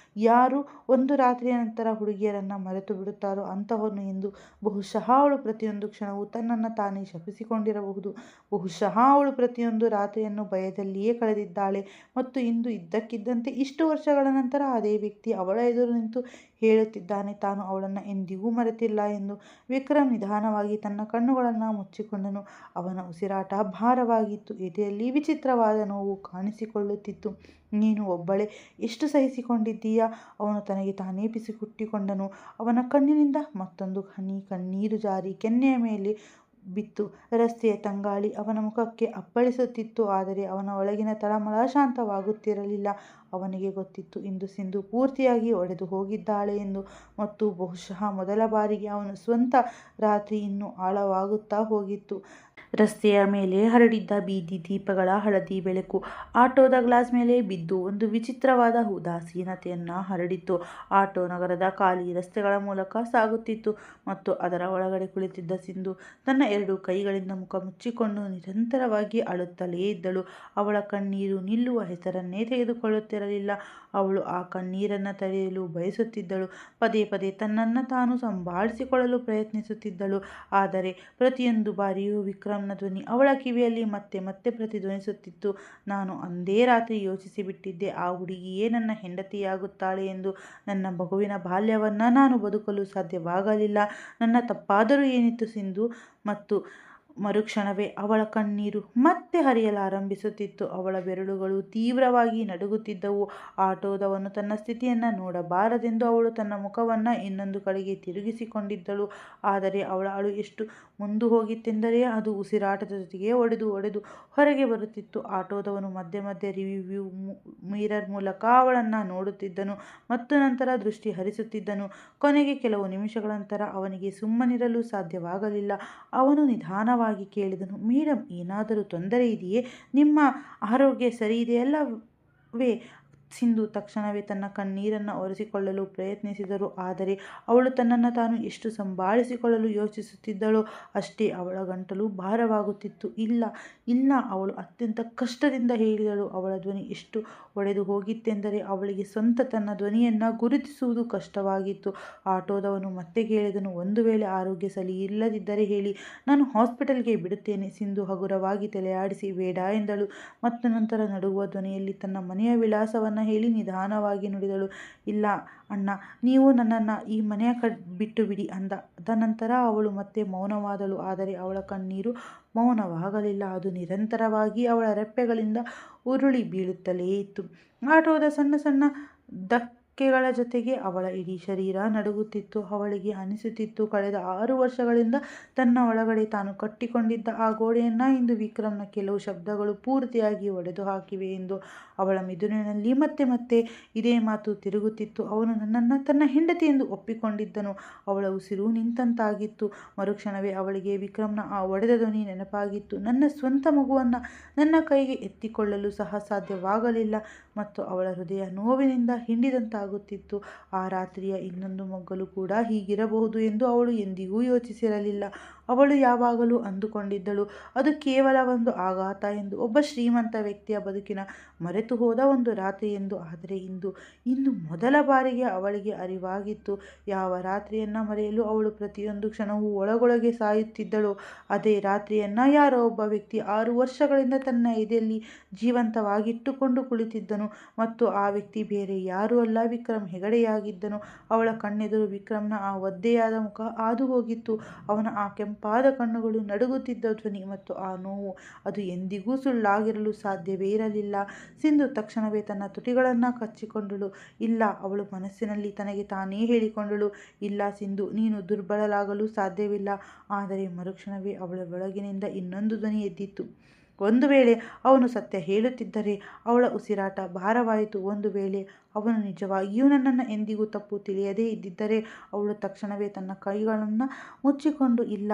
ಯಾರು ಒಂದು ರಾತ್ರಿಯ ನಂತರ ಹುಡುಗಿಯರನ್ನು ಮರೆತು ಬಿಡುತ್ತಾರೋ ಅಂತಹವನು ಎಂದು. ಬಹುಶಃ ಅವಳು ಪ್ರತಿಯೊಂದು ಕ್ಷಣವೂ ತನ್ನನ್ನು ತಾನೇ ಶಪಿಸಿಕೊಂಡಿರಬಹುದು. ಬಹುಶಃ ಅವಳು ಪ್ರತಿಯೊಂದು ರಾತ್ರಿಯನ್ನು ಭಯದಲ್ಲಿಯೇ ಕಳೆದಿದ್ದಾಳೆ ಮತ್ತು ಇಂದು ಇದ್ದಕ್ಕಿದ್ದಂತೆ ಇಷ್ಟು ವರ್ಷಗಳ ನಂತರ ಅದೇ ವ್ಯಕ್ತಿ ಅವಳ ಎದುರು ನಿಂತು ಹೇಳುತ್ತಿದ್ದಾನೆ ತಾನು ಅವಳನ್ನು ಎಂದಿಗೂ ಮರೆತಿಲ್ಲ ಎಂದು. ವಿಕ್ರಮ್ ನಿಧಾನವಾಗಿ ತನ್ನ ಕಣ್ಣುಗಳನ್ನು ಮುಚ್ಚಿಕೊಂಡನು. ಅವನ ಉಸಿರಾಟ ಭಾರವಾಗಿತ್ತು. ಎದೆಯಲ್ಲಿ ವಿಚಿತ್ರವಾದ ನೋವು ಕಾಣಿಸಿಕೊಳ್ಳುತ್ತಿತ್ತು. ನೀನು ಒಬ್ಬಳೇ ಎಷ್ಟು ಸಹಿಸಿಕೊಂಡಿದ್ದೀಯಾ? ಅವನು ತನಗೆ ತಾನೇ ಪಿಸುಗುಟ್ಟಿಕೊಂಡನು. ಅವನ ಕಣ್ಣಿನಿಂದ ಮತ್ತೊಂದು ಹನಿ ಕಣ್ಣೀರು ಜಾರಿ ಕೆನ್ನೆಯ ಮೇಲೆ ಬಿತ್ತು. ರಸ್ತೆಯ ತಂಗಾಳಿ ಅವನ ಮುಖಕ್ಕೆ ಅಪ್ಪಳಿಸುತ್ತಿತ್ತು. ಆದರೆ ಅವನ ಒಳಗಿನ ತಳಮಳ ಶಾಂತವಾಗುತ್ತಿರಲಿಲ್ಲ. ಅವನಿಗೆ ಗೊತ್ತಿತ್ತು ಇಂದು ಸಿಂಧು ಪೂರ್ತಿಯಾಗಿ ಒಡೆದು ಹೋಗಿದ್ದಾಳೆ ಎಂದು. ಮತ್ತು ಬಹುಶಃ ಮೊದಲ ಬಾರಿಗೆ ಅವನ ಸ್ವಂತ ರಾತ್ರಿ ಇನ್ನೂ ಆಳವಾಗುತ್ತಾ ಹೋಗಿತ್ತು. ರಸ್ತೆಯ ಮೇಲೆ ಹರಡಿದ್ದ ಬೀದಿ ದೀಪಗಳ ಹಳದಿ ಬೆಳಕು ಆಟೋದ ಗ್ಲಾಸ್ ಮೇಲೆ ಬಿದ್ದು ಒಂದು ವಿಚಿತ್ರವಾದ ಉದಾಸೀನತೆಯನ್ನು ಹರಡಿತ್ತು. ಆಟೋ ನಗರದ ಖಾಲಿ ರಸ್ತೆಗಳ ಮೂಲಕ ಸಾಗುತ್ತಿತ್ತು ಮತ್ತು ಅದರ ಒಳಗಡೆ ಕುಳಿತಿದ್ದ ಸಿಂಧು ತನ್ನ 2 ಕೈಗಳಿಂದ ಮುಖ ಮುಚ್ಚಿಕೊಂಡು ನಿರಂತರವಾಗಿ ಅಳುತ್ತಲೇ ಇದ್ದಳು. ಅವಳ ಕಣ್ಣೀರು ನಿಲ್ಲುವ ಹೆಸರನ್ನೇ ತೆಗೆದುಕೊಳ್ಳುತ್ತಿರಲಿಲ್ಲ. ಅವಳು ಆ ಕಣ್ಣೀರನ್ನು ತಡೆಯಲು ಬಯಸುತ್ತಿದ್ದಳು. ಪದೇ ಪದೇ ತನ್ನನ್ನು ತಾನು ಸಂಭಾಳಿಸಿಕೊಳ್ಳಲು ಪ್ರಯತ್ನಿಸುತ್ತಿದ್ದಳು. ಆದರೆ ಪ್ರತಿಯೊಂದು ಬಾರಿಯೂ ವಿಕ್ರಮ್ನ ಧ್ವನಿ ಅವಳ ಕಿವಿಯಲ್ಲಿ ಮತ್ತೆ ಮತ್ತೆ ಪ್ರತಿಧ್ವನಿಸುತ್ತಿತ್ತು. ನಾನು ಅಂದೇ ರಾತ್ರಿ ಯೋಚಿಸಿಬಿಟ್ಟಿದ್ದೆ, ಆ ಹುಡುಗಿಯೇ ನನ್ನ ಹೆಂಡತಿಯಾಗುತ್ತಾಳೆ ಎಂದು. ನನ್ನ ಮಗುವಿನ ಬಾಲ್ಯವನ್ನು ನಾನು ಬದುಕಲು ಸಾಧ್ಯವಾಗಲಿಲ್ಲ. ನನ್ನ ತಪ್ಪಾದರೂ ಏನಿತ್ತು ಸಿಂಧು? ಮತ್ತು ಮರುಕ್ಷಣವೇ ಅವಳ ಕಣ್ಣೀರು ಮತ್ತೆ ಹರಿಯಲಾರಂಭಿಸುತ್ತಿತ್ತು. ಅವಳ ಬೆರಳುಗಳು ತೀವ್ರವಾಗಿ ನಡುಗುತ್ತಿದ್ದವು. ಆಟೋದವನು ತನ್ನ ಸ್ಥಿತಿಯನ್ನು ನೋಡಬಾರದೆಂದು ಅವಳು ತನ್ನ ಮುಖವನ್ನು ಇನ್ನೊಂದು ಕಡೆಗೆ ತಿರುಗಿಸಿಕೊಂಡಿದ್ದಳು. ಆದರೆ ಅವಳ ಅಳು ಎಷ್ಟು ಮುಂದು ಹೋಗಿತ್ತೆಂದರೆ ಅದು ಉಸಿರಾಟದ ಜೊತೆಗೆ ಒಡೆದು ಹೊರಗೆ ಬರುತ್ತಿತ್ತು. ಆಟೋದವನು ಮಧ್ಯೆ ಮಧ್ಯೆ ರಿವ್ಯೂ ಮಿರರ್ ಮೂಲಕ ಅವಳನ್ನು ನೋಡುತ್ತಿದ್ದನು ಮತ್ತು ನಂತರ ದೃಷ್ಟಿ ಹರಿಸುತ್ತಿದ್ದನು. ಕೊನೆಗೆ ಕೆಲವು ನಿಮಿಷಗಳ ನಂತರ ಅವನಿಗೆ ಸುಮ್ಮನಿರಲು ಸಾಧ್ಯವಾಗಲಿಲ್ಲ. ಅವನು ನಿಧಾನವಾಗಿ ಕೇಳಿದನು, ಮೇಡಮ್, ಏನಾದರೂ ತೊಂದರೆ ಇದೆಯೇ? ನಿಮ್ಮ ಆರೋಗ್ಯ ಸರಿ ಇದೆಯಲ್ಲವೇ? ಸಿಂಧು ತಕ್ಷಣವೇ ತನ್ನ ಕಣ್ಣೀರನ್ನು ಒರೆಸಿಕೊಳ್ಳಲು ಪ್ರಯತ್ನಿಸಿದರು. ಆದರೆ ಅವಳು ತನ್ನನ್ನು ತಾನು ಎಷ್ಟು ಸಂಭಾಳಿಸಿಕೊಳ್ಳಲು ಯೋಚಿಸುತ್ತಿದ್ದಳೋ ಅಷ್ಟೇ ಅವಳ ಗಂಟಲು ಭಾರವಾಗುತ್ತಿತ್ತು. ಇಲ್ಲ ಇಲ್ಲ, ಅವಳು ಅತ್ಯಂತ ಕಷ್ಟದಿಂದ ಹೇಳಿದಳು. ಅವಳ ಧ್ವನಿ ಎಷ್ಟು ಒಡೆದು ಹೋಗಿತ್ತೆಂದರೆ ಅವಳಿಗೆ ಸ್ವಂತ ತನ್ನ ಧ್ವನಿಯನ್ನು ಗುರುತಿಸುವುದು ಕಷ್ಟವಾಗಿತ್ತು. ಆಟೋದವನು ಮತ್ತೆ ಕೇಳಿದನು, ಒಂದು ವೇಳೆ ಆರೋಗ್ಯ ಸರಿ ಇಲ್ಲದಿದ್ದರೆ ಹೇಳಿ, ನಾನು ಹಾಸ್ಪಿಟಲ್ಗೆ ಬಿಡುತ್ತೇನೆ. ಸಿಂಧು ಹಗುರವಾಗಿ ತಲೆಯಾಡಿಸಿ ಬೇಡ ಎಂದಳು ಮತ್ತು ನಂತರ ನಡುಗುವ ಧ್ವನಿಯಲ್ಲಿ ತನ್ನ ಮನೆಯ ವಿಳಾಸವನ್ನು ಹೇಳಿ ನಿಧಾನವಾಗಿ ನುಡಿದಳು. ಇಲ್ಲ ಅಣ್ಣ, ನೀವು ನನ್ನನ್ನು ಈ ಮನೆಯ ಬಿಟ್ಟು ಬಿಡಿ ಅಂದ. ನಂತರ ಅವಳು ಮತ್ತೆ ಮೌನವಾದಳು. ಆದರೆ ಅವಳ ಕಣ್ಣೀರು ಮೌನವಾಗಲಿಲ್ಲ. ಅದು ನಿರಂತರವಾಗಿ ಅವಳ ರೆಪ್ಪೆಗಳಿಂದ ಉರುಳಿ ಬೀಳುತ್ತಲೇ ಇತ್ತು. ಆಟೋದ ಸಣ್ಣ ಸಣ್ಣ ಧಕ್ಕೆಗಳ ಜೊತೆಗೆ ಅವಳ ಇಡೀ ಶರೀರ ನಡುಗುತ್ತಿತ್ತು. ಅವಳಿಗೆ ಅನಿಸುತ್ತಿತ್ತು, ಕಳೆದ 6 ವರ್ಷಗಳಿಂದ ತನ್ನ ಒಳಗಡೆ ತಾನು ಕಟ್ಟಿಕೊಂಡಿದ್ದ ಆ ಗೋಡೆಯನ್ನು ಇಂದು ವಿಕ್ರಮ್ನ ಕೆಲವು ಶಬ್ದಗಳು ಪೂರ್ತಿಯಾಗಿ ಒಡೆದು ಹಾಕಿವೆ ಎಂದು. ಅವಳ ಮಿದುಳಿನಲ್ಲಿ ಮತ್ತೆ ಮತ್ತೆ ಇದೇ ಮಾತು ತಿರುಗುತ್ತಿತ್ತು. ಅವನು ನನ್ನನ್ನು ತನ್ನ ಹೆಂಡತಿ ಎಂದು ಒಪ್ಪಿಕೊಂಡಿದ್ದನು. ಅವಳ ಉಸಿರು ನಿಂತಂತಾಗಿತ್ತು. ಮರುಕ್ಷಣವೇ ಅವಳಿಗೆ ವಿಕ್ರಮ್ನ ಆ ಒಡೆದ ಧ್ವನಿ ನೆನಪಾಗಿತ್ತು. ನನ್ನ ಸ್ವಂತ ಮಗುವನ್ನು ನನ್ನ ಕೈಗೆ ಎತ್ತಿಕೊಳ್ಳಲು ಸಹ ಸಾಧ್ಯವಾಗಲಿಲ್ಲ ಮತ್ತು ಅವಳ ಹೃದಯ ನೋವಿನಿಂದ ಹಿಂಡಿದಂತಾಗುತ್ತಿತ್ತು. ಆ ರಾತ್ರಿಯ ಇನ್ನೊಂದು ಮಗ್ಗಲು ಕೂಡ ಹೀಗಿರಬಹುದು ಎಂದು ಅವಳು ಎಂದಿಗೂ ಯೋಚಿಸಿರಲಿಲ್ಲ. ಅವಳು ಯಾವಾಗಲೂ ಅಂದುಕೊಂಡಿದ್ದಳು ಅದು ಕೇವಲ ಒಂದು ಆಘಾತ ಎಂದು, ಒಬ್ಬ ಶ್ರೀಮಂತ ವ್ಯಕ್ತಿಯ ಬದುಕಿನ ಮರೆತು ಹೋದ ಒಂದು ರಾತ್ರಿ ಎಂದು. ಆದರೆ ಇಂದು ಮೊದಲ ಬಾರಿಗೆ ಅವಳಿಗೆ ಅರಿವಾಗಿತ್ತು, ಯಾವ ರಾತ್ರಿಯನ್ನು ಮರೆಯಲು ಅವಳು ಪ್ರತಿಯೊಂದು ಕ್ಷಣವೂ ಒಳಗೊಳಗೆ ಸಾಯುತ್ತಿದ್ದಳು. ಅದೇ ರಾತ್ರಿಯನ್ನು ಯಾರೋ ಒಬ್ಬ ವ್ಯಕ್ತಿ 6 ವರ್ಷಗಳಿಂದ ತನ್ನ ಎದೆಯಲ್ಲಿ ಜೀವಂತವಾಗಿಟ್ಟುಕೊಂಡು ಕುಳಿತಿದ್ದನು ಮತ್ತು ಆ ವ್ಯಕ್ತಿ ಬೇರೆ ಯಾರೂ ಅಲ್ಲ, ವಿಕ್ರಮ್ ಹೆಗಡೆಯಾಗಿದ್ದನು. ಅವಳ ಕಣ್ಣೆದುರು ವಿಕ್ರಮ್ನ ಆ ಒದ್ದೆಯಾದ ಮುಖ ಹಾದು ಹೋಗಿತ್ತು. ಅವನ ಆ ಕೆಂಪಾದ ಕಣ್ಣುಗಳು, ನಡುಗುತ್ತಿದ್ದ ಧ್ವನಿ ಮತ್ತು ಆ ನೋವು, ಅದು ಎಂದಿಗೂ ಸುಳ್ಳಾಗಿರಲು ಸಾಧ್ಯವೇ ಇರಲಿಲ್ಲ. ಸಿಂಧು ತಕ್ಷಣವೇ ತನ್ನ ತುಟಿಗಳನ್ನು ಕಚ್ಚಿಕೊಂಡಳು. ಇಲ್ಲ, ಅವಳು ಮನಸ್ಸಿನಲ್ಲಿ ತನಗೆ ತಾನೇ ಹೇಳಿಕೊಂಡಳು, ಇಲ್ಲ ಸಿಂಧು, ನೀನು ದುರ್ಬಲಳಾಗಲು ಸಾಧ್ಯವಿಲ್ಲ. ಆದರೆ ಮರುಕ್ಷಣವೇ ಅವಳ ಒಳಗಿನಿಂದ ಇನ್ನೊಂದು ಧ್ವನಿ ಎದ್ದಿತು. ಒಂದು ವೇಳೆ ಅವನು ಸತ್ಯ ಹೇಳುತ್ತಿದ್ದರೆ? ಅವಳ ಉಸಿರಾಟ ಭಾರವಾಯಿತು. ಒಂದು ವೇಳೆ ಅವನು ನಿಜವಾಗಿಯೂ ನನ್ನನ್ನು ಎಂದಿಗೂ ತಪ್ಪು ತಿಳಿಯದೇ ಇದ್ದಿದ್ದರೆ? ಅವಳು ತಕ್ಷಣವೇ ತನ್ನ ಕೈಗಳನ್ನು ಮುಚ್ಚಿಕೊಂಡು, ಇಲ್ಲ.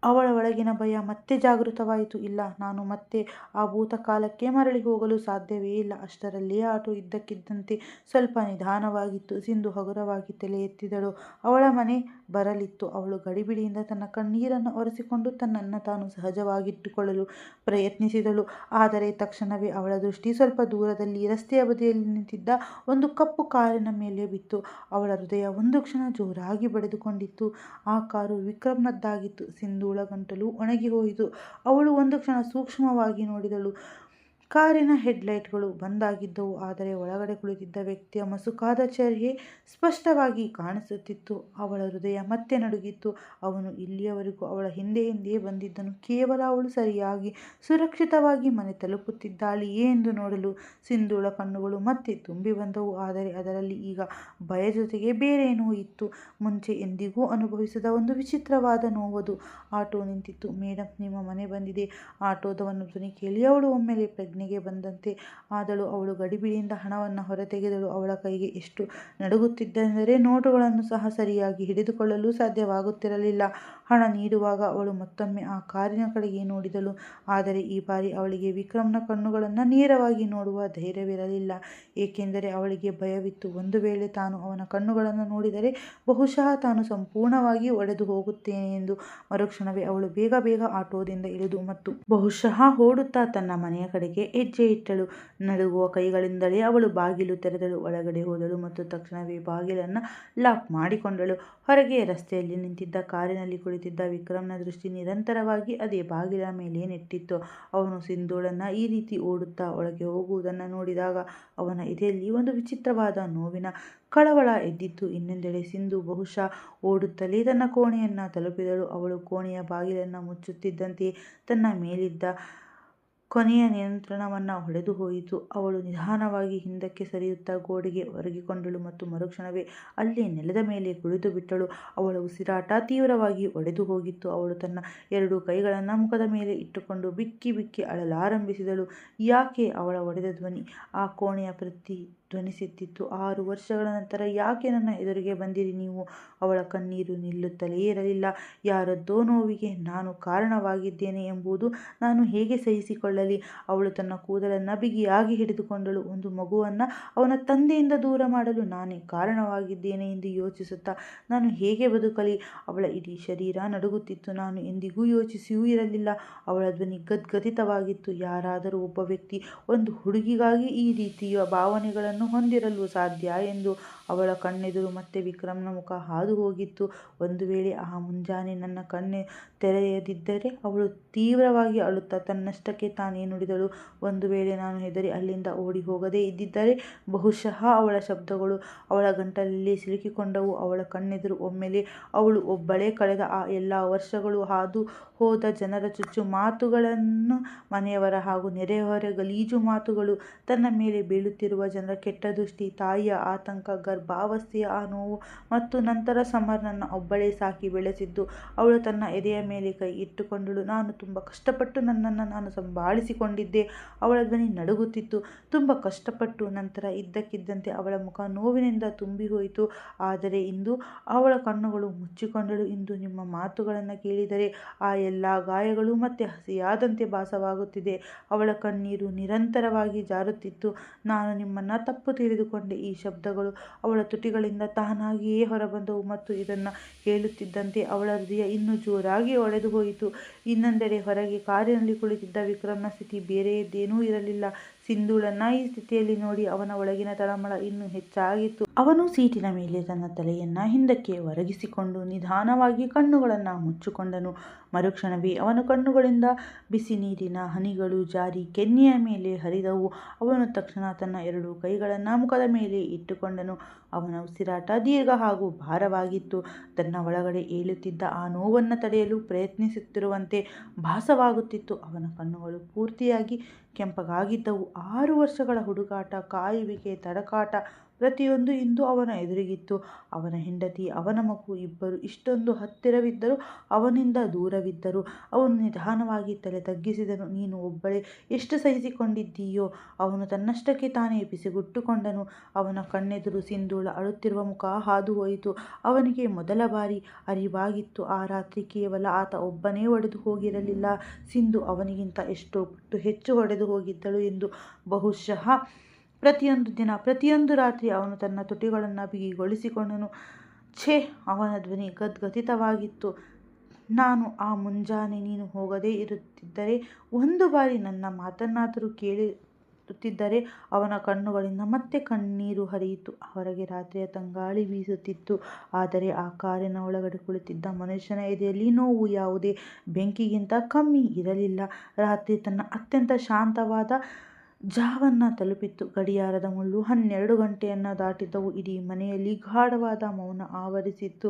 ಅವಳ ಒಳಗಿನ ಭಯ ಮತ್ತೆ ಜಾಗೃತವಾಯಿತು. ಇಲ್ಲ, ನಾನು ಮತ್ತೆ ಆ ಭೂತಕಾಲಕ್ಕೆ ಮರಳಿ ಹೋಗಲು ಸಾಧ್ಯವೇ ಇಲ್ಲ. ಅಷ್ಟರಲ್ಲೇ ಆಟೋ ಇದ್ದಕ್ಕಿದ್ದಂತೆ ಸ್ವಲ್ಪ ನಿಧಾನವಾಗಿತ್ತು. ಸಿಂಧು ಹಗುರವಾಗಿ ತಲೆ ಎತ್ತಿದಳು. ಅವಳ ಮನೆ ಬರಲಿತ್ತು. ಅವಳು ಗಡಿಬಿಡಿಯಿಂದ ತನ್ನ ಕಣ್ಣೀರನ್ನು ಒರೆಸಿಕೊಂಡು ತನ್ನನ್ನು ತಾನು ಸಹಜವಾಗಿಟ್ಟುಕೊಳ್ಳಲು ಪ್ರಯತ್ನಿಸಿದಳು. ಆದರೆ ತಕ್ಷಣವೇ ಅವಳ ದೃಷ್ಟಿ ಸ್ವಲ್ಪ ದೂರದಲ್ಲಿ ರಸ್ತೆಯ ಬದಿಯಲ್ಲಿ ನಿಂತಿದ್ದ ಒಂದು ಕಪ್ಪು ಕಾರಿನ ಮೇಲೆ ಬಿತ್ತು. ಅವಳ ಹೃದಯ ಒಂದು ಕ್ಷಣ ಜೋರಾಗಿ ಬಡಿದುಕೊಂಡಿತ್ತು. ಆ ಕಾರು ವಿಕ್ರಮ್ನದ್ದಾಗಿತ್ತು. ಸಿಂಧುಳ ಗಂಟಲು ಒಣಗಿ ಹೋಯಿತು. ಅವಳು ಒಂದು ಕ್ಷಣ ಸೂಕ್ಷ್ಮವಾಗಿ ನೋಡಿದಳು. ಕಾರಿನ ಹೆಡ್ಲೈಟ್ಗಳು ಬಂದಾಗಿದ್ದವು, ಆದರೆ ಒಳಗಡೆ ಕುಳಿತಿದ್ದ ವ್ಯಕ್ತಿಯ ಮಸುಕಾದ ಚೆಹರೆ ಸ್ಪಷ್ಟವಾಗಿ ಕಾಣಿಸುತ್ತಿತ್ತು. ಅವಳ ಹೃದಯ ಮತ್ತೆ ನಡುಗಿತ್ತು. ಅವನು ಇಲ್ಲಿಯವರೆಗೂ ಅವಳ ಹಿಂದೆ ಬಂದಿದ್ದನು ಕೇವಲ ಅವಳು ಸರಿಯಾಗಿ ಸುರಕ್ಷಿತವಾಗಿ ಮನೆ ತಲುಪುತ್ತಿದ್ದಾಳೆಯೇ ಎಂದು ನೋಡಲು. ಸಿಂಧುಳ ಕಣ್ಣುಗಳು ಮತ್ತೆ ತುಂಬಿ ಬಂದವು, ಆದರೆ ಅದರಲ್ಲಿ ಈಗ ಭಯ ಜೊತೆಗೆ ಬೇರೇನೋ ಇತ್ತು. ಮುಂಚೆ ಎಂದಿಗೂ ಅನುಭವಿಸದ ಒಂದು ವಿಚಿತ್ರವಾದ ನೋವದು. ಆಟೋ ನಿಂತಿತ್ತು. ಮೇಡಮ್, ನಿಮ್ಮ ಮನೆ ಬಂದಿದೆ. ಆಟೋದವನ ಧ್ವನಿ ಕೇಳಿ ಅವಳು ಒಮ್ಮೆಲೆ ಪ್ರಜ್ಞೆಗೆ ಬಂದಂತೆ ಆದಳು. ಅವಳು ಗಡಿಬಿಡಿಯಿಂದ ಹಣವನ್ನು ಹೊರತೆಗೆದಳು. ಅವಳ ಕೈಗೆ ಎಷ್ಟು ನಡುಗುತ್ತಿದ್ದೆಂದರೆ ನೋಟುಗಳನ್ನು ಸಹ ಸರಿಯಾಗಿ ಹಿಡಿದುಕೊಳ್ಳಲು ಸಾಧ್ಯವಾಗುತ್ತಿರಲಿಲ್ಲ. ಹಣ ನೀಡುವಾಗ ಅವಳು ಮತ್ತೊಮ್ಮೆ ಆ ಕಾರಿನ ಕಡೆಗೆ ನೋಡಿದಳು. ಆದರೆ ಈ ಬಾರಿ ಅವಳಿಗೆ ವಿಕ್ರಮ್ನ ಕಣ್ಣುಗಳನ್ನು ನೇರವಾಗಿ ನೋಡುವ ಧೈರ್ಯವಿರಲಿಲ್ಲ, ಏಕೆಂದರೆ ಅವಳಿಗೆ ಭಯವಿತ್ತು. ಒಂದು ವೇಳೆ ತಾನು ಅವನ ಕಣ್ಣುಗಳನ್ನು ನೋಡಿದರೆ ಬಹುಶಃ ತಾನು ಸಂಪೂರ್ಣವಾಗಿ ಒಡೆದು ಹೋಗುತ್ತೇನೆ ಎಂದು. ಮರುಕ್ಷಣವೇ ಅವಳು ಬೇಗ ಬೇಗ ಆಟೋದಿಂದ ಇಳಿದು ಮತ್ತು ಬಹುಶಃ ಓಡುತ್ತಾ ತನ್ನ ಮನೆಯ ಕಡೆಗೆ ಹೆಜ್ಜೆ ಇಟ್ಟಳು. ನಡುಗುವ ಕೈಗಳಿಂದಲೇ ಅವಳು ಬಾಗಿಲು ತೆರೆದಳು, ಒಳಗಡೆ ಹೋದಳು ಮತ್ತು ತಕ್ಷಣವೇ ಬಾಗಿಲನ್ನು ಲಾಕ್ ಮಾಡಿಕೊಂಡಳು. ಹೊರಗೆ ರಸ್ತೆಯಲ್ಲಿ ನಿಂತಿದ್ದ ಕಾರಿನಲ್ಲಿ ಕುಳಿತಿದ್ದ ವಿಕ್ರಮ್ನ ದೃಷ್ಟಿ ನಿರಂತರವಾಗಿ ಅದೇ ಬಾಗಿಲ ಮೇಲೆ ನೆಟ್ಟಿತ್ತು. ಅವನು ಸಿಂಧೂಳನ್ನು ಈ ರೀತಿ ಓಡುತ್ತಾ ಒಳಗೆ ಹೋಗುವುದನ್ನು ನೋಡಿದಾಗ ಅವನ ಎದೆಯಲ್ಲಿ ಒಂದು ವಿಚಿತ್ರವಾದ ನೋವಿನ ಕಳವಳ ಎದ್ದಿತ್ತು. ಇನ್ನೊಂದೆಡೆ ಸಿಂಧು ಬಹುಶಃ ಓಡುತ್ತಲೇ ತನ್ನ ಕೋಣೆಯನ್ನು ತಲುಪಿದಳು. ಅವಳು ಕೋಣೆಯ ಬಾಗಿಲನ್ನು ಮುಚ್ಚುತ್ತಿದ್ದಂತೆಯೇ ತನ್ನ ಮೇಲಿದ್ದ ಕೊನೆಯ ನಿಯಂತ್ರಣವನ್ನು ಹೊಡೆದು ಹೋಯಿತು. ಅವಳು ನಿಧಾನವಾಗಿ ಹಿಂದಕ್ಕೆ ಸರಿಯುತ್ತಾ ಗೋಡೆಗೆ ಒರಗಿಕೊಂಡಳು ಮತ್ತು ಮರುಕ್ಷಣವೇ ಅಲ್ಲೇ ನೆಲದ ಮೇಲೆ ಕುಳಿತು ಬಿಟ್ಟಳು. ಅವಳ ಉಸಿರಾಟ ತೀವ್ರವಾಗಿ ಒಡೆದು ಹೋಗಿತ್ತು. ಅವಳು ತನ್ನ 2 ಕೈಗಳನ್ನು ಮುಖದ ಮೇಲೆ ಇಟ್ಟುಕೊಂಡು ಬಿಕ್ಕಿ ಬಿಕ್ಕಿ ಅಳಲಾರಂಭಿಸಿದಳು. ಯಾಕೆ? ಅವಳ ಒಡೆದ ಧ್ವನಿ ಆ ಕೋಣೆಯ ಪ್ರತಿಧ್ವನಿಸುತ್ತಿತ್ತು. 6 ವರ್ಷಗಳ ನಂತರ ಯಾಕೆ ನನ್ನ ಎದುರಿಗೆ ಬಂದಿರಿ ನೀವು? ಅವಳ ಕಣ್ಣೀರು ನಿಲ್ಲುತ್ತಲೇ ಇರಲಿಲ್ಲ. ಯಾರದ್ದೋ ನೋವಿಗೆ ನಾನು ಕಾರಣವಾಗಿದ್ದೇನೆ ಎಂಬುದು ನಾನು ಹೇಗೆ ಸಹಿಸಿಕೊಳ್ಳಲಿ? ಅವಳು ತನ್ನ ಕೂದಲನ್ನು ಬಿಗಿಯಾಗಿ ಹಿಡಿದುಕೊಂಡಳು. ಒಂದು ಮಗುವನ್ನು ಅವನ ತಂದೆಯಿಂದ ದೂರ ಮಾಡಲು ನಾನೇ ಕಾರಣವಾಗಿದ್ದೇನೆ ಎಂದು ಯೋಚಿಸುತ್ತಾ ನಾನು ಹೇಗೆ ಬದುಕಲಿ? ಅವಳ ಇಡೀ ಶರೀರ ನಡುಗುತ್ತಿತ್ತು. ನಾನು ಎಂದಿಗೂ ಯೋಚಿಸಿಯೂ ಇರಲಿಲ್ಲ. ಅವಳ ಧ್ವನಿ ಗದ್ಗದಿತವಾಗಿತ್ತು. ಯಾರಾದರೂ ಒಬ್ಬ ವ್ಯಕ್ತಿ ಒಂದು ಹುಡುಗಿಗಾಗಿ ಈ ರೀತಿಯ ಭಾವನೆಗಳನ್ನು ಹೊಂದಿರಲು ಸಾಧ್ಯ ಎಂದು. ಅವಳ ಕಣ್ಣೆದುರು ಮತ್ತೆ ವಿಕ್ರಮ್ನ ಮುಖ ಹಾದು ಹೋಗಿತ್ತು. ಒಂದು ವೇಳೆ ಆ ಮುಂಜಾನೆ ನನ್ನ ಕಣ್ಣು ತೆರೆಯದಿದ್ದರೆ ಅವಳು ತೀವ್ರವಾಗಿ ಅಳುತ್ತಾ ತನ್ನಷ್ಟಕ್ಕೆ ತಾನೇ ನುಡಿದಳು. ಒಂದು ವೇಳೆ ನಾನು ಹೆದರಿ ಅಲ್ಲಿಂದ ಓಡಿ ಹೋಗದೇ ಇದ್ದಿದ್ದರೆ ಬಹುಶಃ ಅವಳ ಶಬ್ದಗಳು ಅವಳ ಗಂಟಲಲ್ಲಿ ಸಿಲುಕಿಕೊಂಡವು. ಅವಳ ಕಣ್ಣೆದುರು ಒಮ್ಮೆಲೇ ಅವಳು ಒಬ್ಬಳೇ ಕಳೆದ ಆ ಎಲ್ಲ ವರ್ಷಗಳು, ಹಾದು ಹೋದ ಜನರ ಚುಚ್ಚು ಮಾತುಗಳನ್ನು, ಮನೆಯವರ ಹಾಗೂ ನೆರೆಹೊರೆಯವರ ಗಲೀಜು ಮಾತುಗಳು, ತನ್ನ ಮೇಲೆ ಬೀಳುತ್ತಿರುವ ಜನರ ಕೆಟ್ಟ ದೃಷ್ಟಿ, ತಾಯಿಯ ಆತಂಕ, ಗರ್ಭಾವಸ್ಥೆಯ ಆ ನೋವು ಮತ್ತು ನಂತರ ಸಮರ್ನನ್ನು ಒಬ್ಬಳೇ ಸಾಕಿ ಬೆಳೆಸಿದ್ದು. ಅವಳು ತನ್ನ ಎದೆಯ ಮೇಲೆ ಕೈ ಇಟ್ಟುಕೊಂಡಳು. ನಾನು ತುಂಬ ಕಷ್ಟಪಟ್ಟು ನನ್ನನ್ನು ನಾನು ಸಂಭಾಳಿಸಿಕೊಂಡಿದ್ದೆ. ಅವಳ ಧ್ವನಿ ನಡುಗುತ್ತಿತ್ತು. ತುಂಬ ಕಷ್ಟಪಟ್ಟು. ನಂತರ ಇದ್ದಕ್ಕಿದ್ದಂತೆ ಅವಳ ಮುಖ ನೋವಿನಿಂದ ತುಂಬಿ ಹೋಯಿತು. ಆದರೆ ಇಂದು ಅವಳ ಕಣ್ಣುಗಳು ಮುಚ್ಚಿಕೊಂಡಳು. ಇಂದು ನಿಮ್ಮ ಮಾತುಗಳನ್ನು ಕೇಳಿದರೆ ಆ ಎಲ್ಲ ಗಾಯಗಳು ಮತ್ತೆ ಹಸಿಯಾದಂತೆ ಭಾಸವಾಗುತ್ತಿದೆ. ಅವಳ ಕಣ್ಣೀರು ನಿರಂತರವಾಗಿ ಜಾರುತ್ತಿತ್ತು. ನಾನು ನಿಮ್ಮನ್ನು ತಪ್ಪು ತಿಳಿದುಕೊಂಡೆ. ಈ ಶಬ್ದಗಳು ಅವಳ ತುಟಿಗಳಿಂದ ತಾನಾಗಿಯೇ ಹೊರಬಂದವು ಮತ್ತು ಇದನ್ನು ಹೇಳುತ್ತಿದ್ದಂತೆ ಅವಳ ಹೃದಯ ಇನ್ನೂ ಜೋರಾಗಿ ಒಡೆದು ಹೋಯಿತು. ಇನ್ನೊಂದೆಡೆ ಹೊರಗೆ ಕಾರಿನಲ್ಲಿ ಕುಳಿತಿದ್ದ ವಿಕ್ರಮ್ನ ಸ್ಥಿತಿ ಬೇರೆಯದ್ದೇನೂ ಇರಲಿಲ್ಲ. ಸಿಂಧೂಳನ್ನು ಈ ಸ್ಥಿತಿಯಲ್ಲಿ ನೋಡಿ ಅವನ ಒಳಗಿನ ತಳಮಳ ಇನ್ನೂ ಹೆಚ್ಚಾಗಿತ್ತು. ಅವನು ಸೀಟಿನ ಮೇಲೆ ತನ್ನ ತಲೆಯನ್ನು ಹಿಂದಕ್ಕೆ ಒರಗಿಸಿಕೊಂಡು ನಿಧಾನವಾಗಿ ಕಣ್ಣುಗಳನ್ನು ಮುಚ್ಚಿಕೊಂಡನು. ಮರುಕ್ಷಣವೇ ಅವನ ಕಣ್ಣುಗಳಿಂದ ಬಿಸಿ ನೀರಿನ ಹನಿಗಳು ಜಾರಿ ಕೆನ್ನೆಯ ಮೇಲೆ ಹರಿದವು. ಅವನು ತಕ್ಷಣ ತನ್ನ 2 ಕೈಗಳನ್ನು ಮುಖದ ಮೇಲೆ ಇಟ್ಟುಕೊಂಡನು. ಅವನ ಉಸಿರಾಟ ದೀರ್ಘ ಹಾಗೂ ಭಾರವಾಗಿತ್ತು. ತನ್ನ ಒಳಗಡೆ ಏಳುತ್ತಿದ್ದ ಆ ನೋವನ್ನು ತಡೆಯಲು ಪ್ರಯತ್ನಿಸುತ್ತಿರುವಂತೆ ಭಾಸವಾಗುತ್ತಿತ್ತು. ಅವನ ಕಣ್ಣುಗಳು ಪೂರ್ತಿಯಾಗಿ ಕೆಂಪಗಾಗಿದ್ದವು. 6 ವರ್ಷಗಳ ಹುಡುಕಾಟ, ಕಾಯುವಿಕೆ, ತಡಕಾಟ ಪ್ರತಿಯೊಂದು ಇಂದು ಅವನ ಎದುರಿಗಿತ್ತು. ಅವನ ಹೆಂಡತಿ, ಅವನ ಮಗು ಇಬ್ಬರು ಇಷ್ಟೊಂದು ಹತ್ತಿರವಿದ್ದರೂ ಅವನಿಂದ ದೂರವಿದ್ದರು. ಅವನು ನಿಧಾನವಾಗಿ ತಲೆ ತಗ್ಗಿಸಿದನು. ನೀನು ಒಬ್ಬಳೇ ಎಷ್ಟು ಸಹಿಸಿಕೊಂಡಿದ್ದೀಯೋ? ಅವನು ತನ್ನಷ್ಟಕ್ಕೆ ತಾನೇ ಪಿಸುಗುಟ್ಟುಕೊಂಡನು. ಅವನ ಕಣ್ಣೆದುರು ಸಿಂಧೂಳ ಅಳುತ್ತಿರುವ ಮುಖ ಹಾದು ಹೋಯಿತು. ಅವನಿಗೆ ಮೊದಲ ಬಾರಿ ಅರಿವಾಗಿತ್ತು, ಆ ರಾತ್ರಿ ಕೇವಲ ಆತ ಒಬ್ಬನೇ ಒಡೆದು ಹೋಗಿರಲಿಲ್ಲ, ಸಿಂಧು ಅವನಿಗಿಂತ ಎಷ್ಟೋ ಪಟ್ಟು ಹೆಚ್ಚು ಹೊಡೆದು ಹೋಗಿದ್ದಳು ಎಂದು. ಬಹುಶಃ ಪ್ರತಿಯೊಂದು ದಿನ, ಪ್ರತಿಯೊಂದು ರಾತ್ರಿ ಅವನು ತನ್ನ ತುಟಿಗಳನ್ನು ಬಿಗಿಗೊಳಿಸಿಕೊಂಡನು. ಛೇ! ಅವನ ಧ್ವನಿ ಗದ್ಗದಿತವಾಗಿತ್ತು. ನಾನು ಆ ಮುಂಜಾನೆ ನೀನು ಹೋಗದೇ ಇರುತ್ತಿದ್ದರೆ, ಒಂದು ಬಾರಿ ನನ್ನ ಮಾತನ್ನಾದರೂ ಕೇಳುತ್ತಿದ್ದರೆ. ಅವನ ಕಣ್ಣುಗಳಿಂದ ಮತ್ತೆ ಕಣ್ಣೀರು ಹರಿಯಿತು. ಹೊರಗೆ ರಾತ್ರಿಯ ತಂಗಾಳಿ ಬೀಸುತ್ತಿತ್ತು. ಆದರೆ ಆ ಕಾರಿನ ಒಳಗಡೆ ಕುಳಿತಿದ್ದ ಮನುಷ್ಯನ ಎದೆಯಲ್ಲಿ ನೋವು ಯಾವುದೇ ಬೆಂಕಿಗಿಂತ ಕಮ್ಮಿ ಇರಲಿಲ್ಲ. ರಾತ್ರಿ ತನ್ನ ಅತ್ಯಂತ ಶಾಂತವಾದ ಜಾವನ್ನು ತಲುಪಿತ್ತು. ಗಡಿಯಾರದ ಮುಳ್ಳು 12 ಗಂಟೆಯನ್ನು ದಾಟಿದ್ದವು. ಇಡೀ ಮನೆಯಲ್ಲಿ ಗಾಢವಾದ ಮೌನ ಆವರಿಸಿತ್ತು.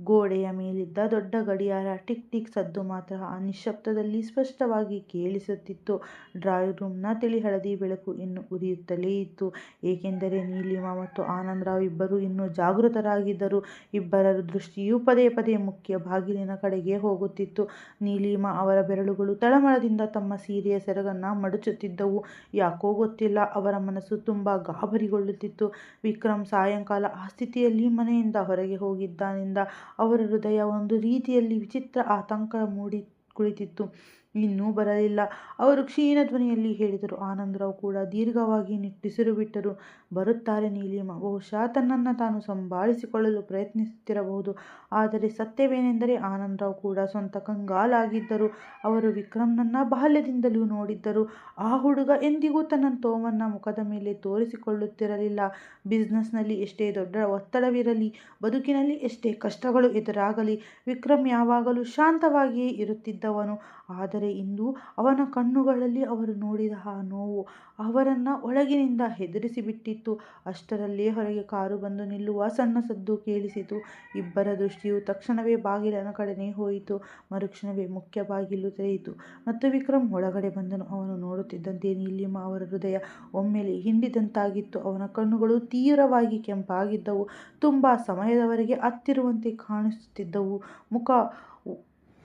ಗೋಡೆಯ ಮೇಲಿದ್ದ ದೊಡ್ಡ ಗಡಿಯಾರ ಟಿಕ್ ಟಿಕ್ ಸದ್ದು ಮಾತ್ರ ಆ ನಿಶ್ಶಬ್ದದಲ್ಲಿ ಸ್ಪಷ್ಟವಾಗಿ ಕೇಳಿಸುತ್ತಿತ್ತು. ಡ್ರಾಯಿಂಗ್ ರೂಮ್ನ ತಿಳಿ ಹಳದಿ ಬೆಳಕು ಇನ್ನೂ ಉರಿಯುತ್ತಲೇ ಇತ್ತು, ಏಕೆಂದರೆ ನೀಲಿಮಾ ಮತ್ತು ಆನಂದರಾವ್ ಇಬ್ಬರೂ ಇನ್ನೂ ಜಾಗೃತರಾಗಿದ್ದರು. ಇಬ್ಬರ ದೃಷ್ಟಿಯೂ ಪದೇ ಪದೇ ಮುಖ್ಯ ಬಾಗಿಲಿನ ಕಡೆಗೆ ಹೋಗುತ್ತಿತ್ತು. ನೀಲಿಮಾ ಅವರ ಬೆರಳುಗಳು ತಳಮಳದಿಂದ ತಮ್ಮ ಸೀರೆಯ ಸೆರಗನ್ನು ಮಡಚುತ್ತಿದ್ದವು. ಯಾಕೋ ಗೊತ್ತಿಲ್ಲ, ಅವರ ಮನಸ್ಸು ತುಂಬ ಗಾಬರಿಗೊಳ್ಳುತ್ತಿತ್ತು. ವಿಕ್ರಮ್ ಸಾಯಂಕಾಲ ಆ ಸ್ಥಿತಿಯಲ್ಲಿ ಮನೆಯಿಂದ ಹೊರಗೆ ಹೋಗಿದ್ದಾನೆಂದ ಅವರ ಹೃದಯ ಒಂದು ರೀತಿಯಲ್ಲಿ ವಿಚಿತ್ರ ಆತಂಕ ಮೂಡಿ ಕುಳಿತಿತ್ತು. ಇನ್ನೂ ಬರಲಿಲ್ಲ, ಅವರು ಕ್ಷೀಣ ಧ್ವನಿಯಲ್ಲಿ ಹೇಳಿದರು. ಆನಂದರಾವ್ ಕೂಡ ದೀರ್ಘವಾಗಿ ನಿಟ್ಟುಸಿರು ಬಿಟ್ಟರು. ಬರುತ್ತಾರೆ ನೀಲಿಮ. ಬಹುಶಃ ತನ್ನನ್ನು ತಾನು ಸಂಭಾಳಿಸಿಕೊಳ್ಳಲು ಪ್ರಯತ್ನಿಸುತ್ತಿರಬಹುದು. ಆದರೆ ಸತ್ಯವೇನೆಂದರೆ ಆನಂದರಾವ್ ಕೂಡ ಸ್ವಂತ ಕಂಗಾಲಾಗಿದ್ದರು. ಅವರು ವಿಕ್ರಮ್ನನ್ನ ಬಾಲ್ಯದಿಂದಲೂ ನೋಡಿದ್ದರು. ಆ ಹುಡುಗ ಎಂದಿಗೂ ತನ್ನ ನೋವನ್ನು ಮುಖದ ಮೇಲೆ ತೋರಿಸಿಕೊಳ್ಳುತ್ತಿರಲಿಲ್ಲ. ಬಿಸಿನೆಸ್ನಲ್ಲಿ ಎಷ್ಟೇ ದೊಡ್ಡ ಒತ್ತಡವಿರಲಿ, ಬದುಕಿನಲ್ಲಿ ಎಷ್ಟೇ ಕಷ್ಟಗಳು ಎದುರಾಗಲಿ, ವಿಕ್ರಮ್ ಯಾವಾಗಲೂ ಶಾಂತವಾಗಿಯೇ ಇರುತ್ತಿದ್ದವನು. ಆದರೆ ಇಂದು ಅವನ ಕಣ್ಣುಗಳಲ್ಲಿ ಅವರು ನೋಡಿದ ಆ ನೋವು ಅವರನ್ನು ಒಳಗಿನಿಂದ ಹೆದರಿಸಿಬಿಟ್ಟಿತ್ತು. ಅಷ್ಟರಲ್ಲೇ ಹೊರಗೆ ಕಾರು ಬಂದು ನಿಲ್ಲುವ ಸಣ್ಣ ಸದ್ದು ಕೇಳಿಸಿತು. ಇಬ್ಬರ ದೃಷ್ಟಿಯು ತಕ್ಷಣವೇ ಬಾಗಿಲಿನ ಕಡೆನೇ ಹೋಯಿತು. ಮರುಕ್ಷಣವೇ ಮುಖ್ಯ ಬಾಗಿಲು ತೆರೆಯಿತು ಮತ್ತು ವಿಕ್ರಮ್ ಒಳಗಡೆ ಬಂದನು. ಅವನು ನೋಡುತ್ತಿದ್ದಂತೆ ನೀಲಿಮ ಅವರ ಹೃದಯ ಒಮ್ಮೆಲೆ ಹಿಂಡಿದಂತಾಗಿತ್ತು. ಅವನ ಕಣ್ಣುಗಳು ತೀವ್ರವಾಗಿ ಕೆಂಪಾಗಿದ್ದವು, ತುಂಬ ಸಮಯದವರೆಗೆ ಅತ್ತಿರುವಂತೆ ಕಾಣಿಸುತ್ತಿದ್ದವು. ಮುಖ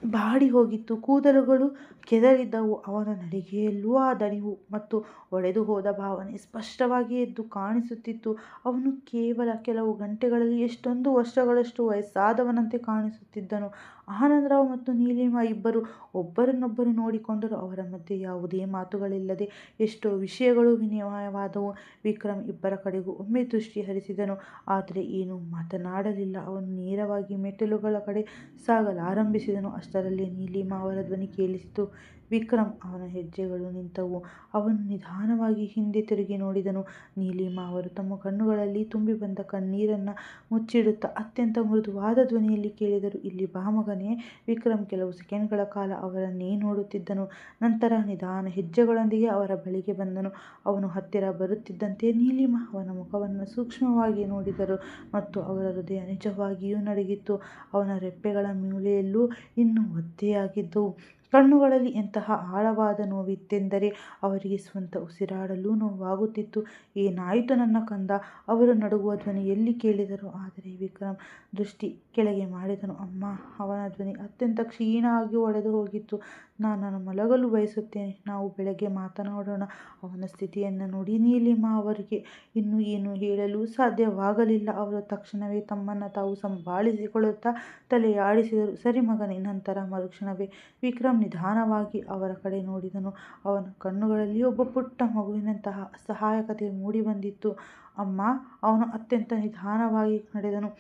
ಬಾಡಿ ಹೋಗಿತ್ತು, ಕೂದಲುಗಳು ಕೆದರಿದ್ದವು. ಅವನ ನಡಿಗೆಯಲ್ಲೂ ಆ ದಣಿವು ಮತ್ತು ಒಡೆದು ಹೋದ ಭಾವನೆ ಸ್ಪಷ್ಟವಾಗಿ ಎದ್ದು ಕಾಣಿಸುತ್ತಿತ್ತು. ಅವನು ಕೇವಲ ಕೆಲವು ಗಂಟೆಗಳಲ್ಲಿ ಎಷ್ಟೊಂದು ವರ್ಷಗಳಷ್ಟು ವಯಸ್ಸಾದವನಂತೆ ಕಾಣಿಸುತ್ತಿದ್ದನು. ಆನಂದರಾವ್ ಮತ್ತು ನೀಲಿಮ ಇಬ್ಬರು ಒಬ್ಬರನ್ನೊಬ್ಬರು ನೋಡಿಕೊಂಡರು. ಅವರ ಮಧ್ಯೆ ಯಾವುದೇ ಮಾತುಗಳಿಲ್ಲದೆ ಎಷ್ಟೋ ವಿಷಯಗಳು ವಿನಿಮಯವಾದವು. ವಿಕ್ರಮ್ ಇಬ್ಬರ ಕಡೆಗೂ ಒಮ್ಮೆ ದೃಷ್ಟಿ ಹರಿಸಿದನು, ಆದರೆ ಏನೂ ಮಾತನಾಡಲಿಲ್ಲ. ಅವನು ನೇರವಾಗಿ ಮೆಟ್ಟಿಲುಗಳ ಕಡೆ ಸಾಗಲಾರಂಭಿಸಿದನು. ಅಷ್ಟರಲ್ಲೇ ನೀಲಿಮ ಅವರ ಧ್ವನಿ ಕೇಳಿಸಿತು. ವಿಕ್ರಮ್. ಅವನ ಹೆಜ್ಜೆಗಳು ನಿಂತವು. ಅವನು ನಿಧಾನವಾಗಿ ಹಿಂದೆ ತಿರುಗಿ ನೋಡಿದನು. ನೀಲಿಮ ಅವರು ತಮ್ಮ ಕಣ್ಣುಗಳಲ್ಲಿ ತುಂಬಿ ಬಂದ ಕಣ್ಣೀರನ್ನು ಮುಚ್ಚಿಡುತ್ತಾ ಅತ್ಯಂತ ಮೃದುವಾದ ಧ್ವನಿಯಲ್ಲಿ ಕೇಳಿದರು, ಇಲ್ಲಿ ಬಾ ಮಗನೇ. ವಿಕ್ರಮ್ ಕೆಲವು ಸೆಕೆಂಡ್ಗಳ ಕಾಲ ಅವರನ್ನೇ ನೋಡುತ್ತಿದ್ದನು. ನಂತರ ನಿಧಾನ ಹೆಜ್ಜೆಗಳೊಂದಿಗೆ ಅವರ ಬಳಿಗೆ ಬಂದನು. ಅವನು ಹತ್ತಿರ ಬರುತ್ತಿದ್ದಂತೆ ನೀಲಿಮ ಅವನ ಮುಖವನ್ನು ಸೂಕ್ಷ್ಮವಾಗಿ ನೋಡಿದರು ಮತ್ತು ಅವರ ಹೃದಯ ನಿಜವಾಗಿಯೂ ನಡುಗಿತ್ತು. ಅವನ ರೆಪ್ಪೆಗಳ ಮೂಲೆಯಲ್ಲೂ ಇನ್ನೂ ಒದ್ದೆಯಾಗಿದ್ದವು. ಕಣ್ಣುಗಳಲ್ಲಿ ಎಂತಹ ಆಳವಾದ ನೋವಿತ್ತೆಂದರೆ ಅವರಿಗೆ ಸ್ವಂತ ಉಸಿರಾಡಲು ನೋವಾಗುತ್ತಿತ್ತು. ಏನಾಯಿತು ನನ್ನ ಕಂದ? ಅವರು ನಡುಗುವ ಧ್ವನಿಯಲ್ಲಿ ಕೇಳಿದರು. ಆದರೆ ವಿಕ್ರಮ್ ದೃಷ್ಟಿ ಕೆಳಗೆ ಮಾಡಿದನು. ಅಮ್ಮ. ಅವನ ಧ್ವನಿ ಅತ್ಯಂತ ಕ್ಷೀಣ ಆಗಿ ಒಡೆದು ಹೋಗಿತ್ತು. ನಾನು ಮಲಗಲು ಬಯಸುತ್ತೇನೆ. ನಾವು ಬೆಳಗ್ಗೆ ಮಾತನಾಡೋಣ. ಅವನ ಸ್ಥಿತಿಯನ್ನು ನೋಡಿ ನೀಲಿಮ ಅವರಿಗೆ ಇನ್ನೂ ಏನೂ ಹೇಳಲು ಸಾಧ್ಯವಾಗಲಿಲ್ಲ. ಅವರು ತಕ್ಷಣವೇ ತಮ್ಮನ್ನು ತಾವು ಸಂಭಾಳಿಸಿಕೊಳ್ಳುತ್ತಾ ತಲೆಯಾಡಿಸಿದರು. ಸರಿ ಮಗನೇ. ನಂತರ ಮರುಕ್ಷಣವೇ ವಿಕ್ರಮ್ ನಿಧಾನವಾಗಿ ಅವರ ಕಡೆ ನೋಡಿದನು. ಅವನ ಕಣ್ಣುಗಳಲ್ಲಿ ಒಬ್ಬ ಪುಟ್ಟ ಮಗುವಿನಂತಹ ಅಸಹಾಯಕತೆ ಮೂಡಿಬಂದಿತ್ತು. ಅಮ್ಮ. ಅವನು ಅತ್ಯಂತ ನಿಧಾನವಾಗಿ ನಡೆದನು.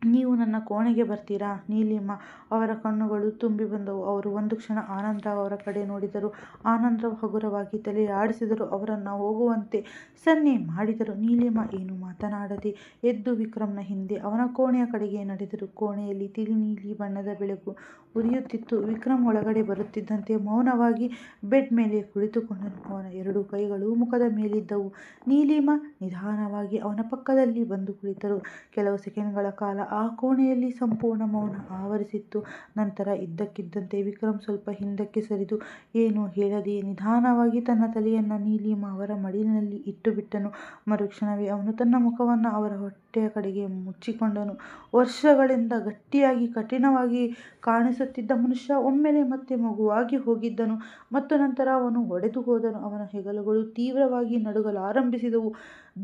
ನೀವು ನನ್ನ ಕೋಣೆಗೆ ಬರ್ತೀರಾ? ನೀಲಿಮ ಅವರ ಕಣ್ಣುಗಳು ತುಂಬಿ ಬಂದವು. ಅವರು ಒಂದು ಕ್ಷಣ ಆನಂದರಾವ್ ಅವರ ಕಡೆ ನೋಡಿದರು. ಆನಂದರಾವ್ ಹಗುರವಾಗಿ ತಲೆಯಾಡಿಸಿದರು. ಅವರನ್ನು ಹೋಗುವಂತೆ ಸನ್ನೆ ಮಾಡಿದರು. ನೀಲಿಮ ಏನೂ ಮಾತನಾಡದೆ ಎದ್ದು ವಿಕ್ರಮ್ನ ಹಿಂದೆ ಅವನ ಕೋಣೆಯ ಕಡೆಗೆ ನಡೆದರು. ಕೋಣೆಯಲ್ಲಿ ತಿಳಿ ನೀಲಿ ಬಣ್ಣದ ಬೆಳಕು ಉರಿಯುತ್ತಿತ್ತು. ವಿಕ್ರಮ್ ಒಳಗಡೆ ಬರುತ್ತಿದ್ದಂತೆ ಮೌನವಾಗಿ ಬೆಡ್ ಮೇಲೆ ಕುಳಿತುಕೊಂಡನು. ಅವನ ಎರಡೂ ಕೈಗಳು ಮುಖದ ಮೇಲಿದ್ದವು. ನೀಲಿಮ ನಿಧಾನವಾಗಿ ಅವನ ಪಕ್ಕದಲ್ಲಿ ಬಂದು ಕುಳಿತರು. ಕೆಲವು ಸೆಕೆಂಡ್ಗಳ ಕಾಲ ಆ ಕೋಣೆಯಲ್ಲಿ ಸಂಪೂರ್ಣ ಮೌನ ಆವರಿಸಿತ್ತು. ನಂತರ ಇದ್ದಕ್ಕಿದ್ದಂತೆ ವಿಕ್ರಮ್ ಸ್ವಲ್ಪ ಹಿಂದಕ್ಕೆ ಸರಿದು ಏನೂ ಹೇಳದೆಯೇ ನಿಧಾನವಾಗಿ ತನ್ನ ತಲೆಯನ್ನು ನೀಲಿಮ ಅವರ ಮಡಿಲಿನಲ್ಲಿ ಇಟ್ಟುಬಿಟ್ಟನು. ಮರುಕ್ಷಣವೇ ಅವನು ತನ್ನ ಮುಖವನ್ನು ಅವರ ಹೊಟ್ಟೆಯ ಕಡೆಗೆ ಮುಚ್ಚಿಕೊಂಡನು. ವರ್ಷಗಳಿಂದ ಗಟ್ಟಿಯಾಗಿ ಕಠಿಣವಾಗಿ ಕಾಣಿಸುತ್ತಿದ್ದ ಮನುಷ್ಯ ಒಮ್ಮೆಲೆ ಮತ್ತೆ ಮಗುವಾಗಿ ಹೋಗಿದ್ದನು ಮತ್ತು ನಂತರ ಅವನು ಒಡೆದು ಹೋದನು. ಅವನ ಹೆಗಲುಗಳು ತೀವ್ರವಾಗಿ ನಡುಗಲಾರಂಭಿಸಿದವು.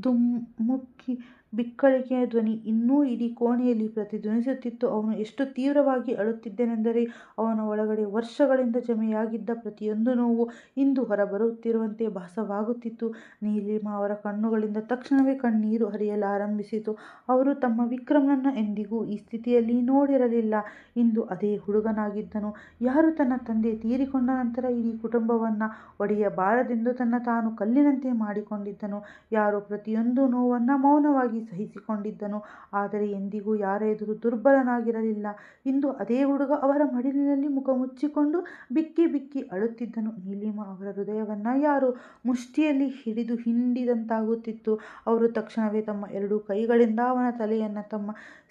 ಧುಮುಕಿ ಬಿಕ್ಕಳಿಕೆಯ ಧ್ವನಿ ಇನ್ನೂ ಇಡೀ ಕೋಣೆಯಲ್ಲಿ ಪ್ರತಿಧ್ವನಿಸುತ್ತಿತ್ತು. ಅವನು ಎಷ್ಟು ತೀವ್ರವಾಗಿ ಅಳುತ್ತಿದ್ದನೆಂದರೆ ಅವನ ಒಳಗಡೆ ವರ್ಷಗಳಿಂದ ಜಮೆಯಾಗಿದ್ದ ಪ್ರತಿಯೊಂದು ನೋವು ಇಂದು ಹೊರಬರುತ್ತಿರುವಂತೆ ಭಾಸವಾಗುತ್ತಿತ್ತು. ನೀಲಿಮ ಅವರ ಕಣ್ಣುಗಳಿಂದ ತಕ್ಷಣವೇ ಕಣ್ಣೀರು ಹರಿಯಲಾರಂಭಿಸಿತು. ಅವರು ತಮ್ಮ ವಿಕ್ರಮ್ನನ್ನು ಎಂದಿಗೂ ಈ ಸ್ಥಿತಿಯಲ್ಲಿ ನೋಡಿರಲಿಲ್ಲ. ಇಂದು ಅದೇ ಹುಡುಗನಾಗಿದ್ದನು, ಯಾರು ತನ್ನ ತಂದೆ ತೀರಿಕೊಂಡ ನಂತರ ಇಡೀ ಕುಟುಂಬವನ್ನು ಒಡೆಯಬಾರದೆಂದು ತನ್ನ ತಾನು ಕಲ್ಲಿನಂತೆ ಮಾಡಿಕೊಂಡಿದ್ದನು, ಯಾರು ಪ್ರತಿಯೊಂದು ನೋವನ್ನು ಮೌನವಾಗಿ ಸಹಿಸಿಕೊಂಡಿದ್ದನು, ಆದರೆ ಎಂದಿಗೂ ಯಾರ ಎದುರು ದುರ್ಬಲನಾಗಿರಲಿಲ್ಲ. ಇಂದು ಅದೇ ಹುಡುಗ ಅವರ ಮಡಿಲಿನಲ್ಲಿ ಮುಖ ಮುಚ್ಚಿಕೊಂಡು ಬಿಕ್ಕಿ ಬಿಕ್ಕಿ ಅಳುತ್ತಿದ್ದನು. ನೀಲಿಮ ಅವರ ಹೃದಯವನ್ನು ಯಾರೋ ಮುಷ್ಟಿಯಲ್ಲಿ ಹಿಡಿದು ಹಿಂಡಿದಂತಾಗುತ್ತಿತ್ತು. ಅವರು ತಕ್ಷಣವೇ ತಮ್ಮ ಎರಡೂ ಕೈಗಳಿಂದ ಅವನ ತಲೆಯನ್ನು ತಮ್ಮ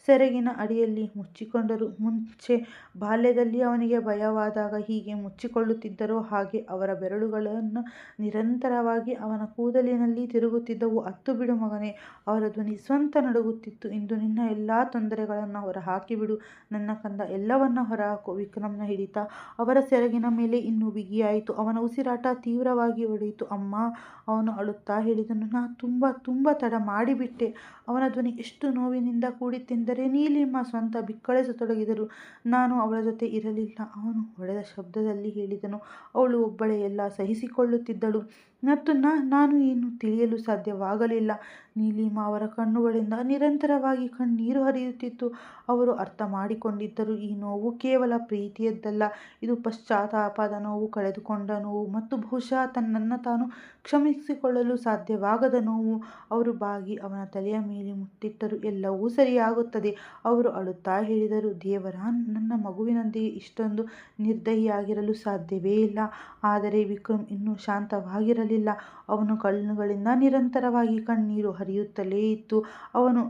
ಸೆರಗಿನ ಅಡಿಯಲ್ಲಿ ಮುಚ್ಚಿಕೊಂಡರು. ಮುಂಚೆ ಬಾಲ್ಯದಲ್ಲಿ ಅವನಿಗೆ ಭಯವಾದಾಗ ಹೀಗೆ ಮುಚ್ಚಿಕೊಳ್ಳುತ್ತಿದ್ದರೋ ಹಾಗೆ ಅವರ ಬೆರಳುಗಳನ್ನು ನಿರಂತರವಾಗಿ ಅವನ ಕೂದಲಿನಲ್ಲಿ ತಿರುಗುತ್ತಿದ್ದವು. ಅತ್ತು ಬಿಡು ಮಗನೇ. ಅವರ ಧ್ವನಿ ಸ್ವಂತ ನಡುಗುತ್ತಿತ್ತು. ಇಂದು ನಿನ್ನ ಎಲ್ಲ ತೊಂದರೆಗಳನ್ನು ಹೊರಹಾಕಿಬಿಡು ನನ್ನ ಕಂದ, ಎಲ್ಲವನ್ನ ಹೊರಹಾಕು. ವಿಕ್ರಮ್ನ ಹಿಡಿತ ಅವರ ಸೆರಗಿನ ಮೇಲೆ ಇನ್ನೂ ಬಿಗಿಯಾಯಿತು. ಅವನ ಉಸಿರಾಟ ತೀವ್ರವಾಗಿ ಹೊಡೆಯಿತು. ಅಮ್ಮ. ಅವನು ಅಳುತ್ತಾ ಹೇಳಿದನು, ನಾ ತುಂಬ ತಡ ಮಾಡಿಬಿಟ್ಟೆ. ಅವನ ಧ್ವನಿ ಎಷ್ಟು ನೋವಿನಿಂದ ಕೂಡಿತ್ತೆಂದರೆ ಎಂದರೆ ನೀಲಿಮ ಸ್ವಂತ ಬಿಕ್ಕಳಿಸತೊಡಗಿದರು. ನಾನು ಅವಳ ಜೊತೆ ಇರಲಿಲ್ಲ, ಅವನು ಹೊಡೆದ ಶಬ್ದದಲ್ಲಿ ಹೇಳಿದನು. ಅವಳು ಒಬ್ಬಳೇ ಎಲ್ಲ ಸಹಿಸಿಕೊಳ್ಳುತ್ತಿದ್ದಳು ಮತ್ತು ನಾನು ಏನು ತಿಳಿಯಲು ಸಾಧ್ಯವಾಗಲಿಲ್ಲ. ನೀಲಿಮ ಅವರ ಕಣ್ಣುಗಳಿಂದ ನಿರಂತರವಾಗಿ ಕಣ್ಣೀರು ಹರಿಯುತ್ತಿತ್ತು. ಅವರು ಅರ್ಥ ಮಾಡಿಕೊಂಡಿದ್ದರು, ಈ ನೋವು ಕೇವಲ ಪ್ರೀತಿಯದ್ದಲ್ಲ, ಇದು ಪಶ್ಚಾತ್ತಾಪದ ನೋವು, ಕಳೆದುಕೊಂಡ ನೋವು ಮತ್ತು ಬಹುಶಃ ತನ್ನನ್ನು ತಾನು ಕ್ಷಮಿಸಿಕೊಳ್ಳಲು ಸಾಧ್ಯವಾಗದ ನೋವು. ಅವರು ಬಾಗಿ ಅವನ ತಲೆಯ ಮೇಲೆ ಮುತ್ತಿಟ್ಟರು. ಎಲ್ಲವೂ ಸರಿಯಾಗುತ್ತದೆ, ಅವರು ಅಳುತ್ತಾ ಹೇಳಿದರು. ದೇವರ, ನನ್ನ ಮಗುವಿನೊಂದಿಗೆ ಇಷ್ಟೊಂದು ನಿರ್ದಯಿಯಾಗಿರಲು ಸಾಧ್ಯವೇ ಇಲ್ಲ. ಆದರೆ ವಿಕ್ರಮ್ ಇನ್ನೂ ಶಾಂತವಾಗಿರಲಿಲ್ಲ. ಅವನ ಕಣ್ಣುಗಳಿಂದ ನಿರಂತರವಾಗಿ ಕಣ್ಣೀರು ಹರಿಯುತ್ತಲೇ ಇತ್ತು. ಅವನು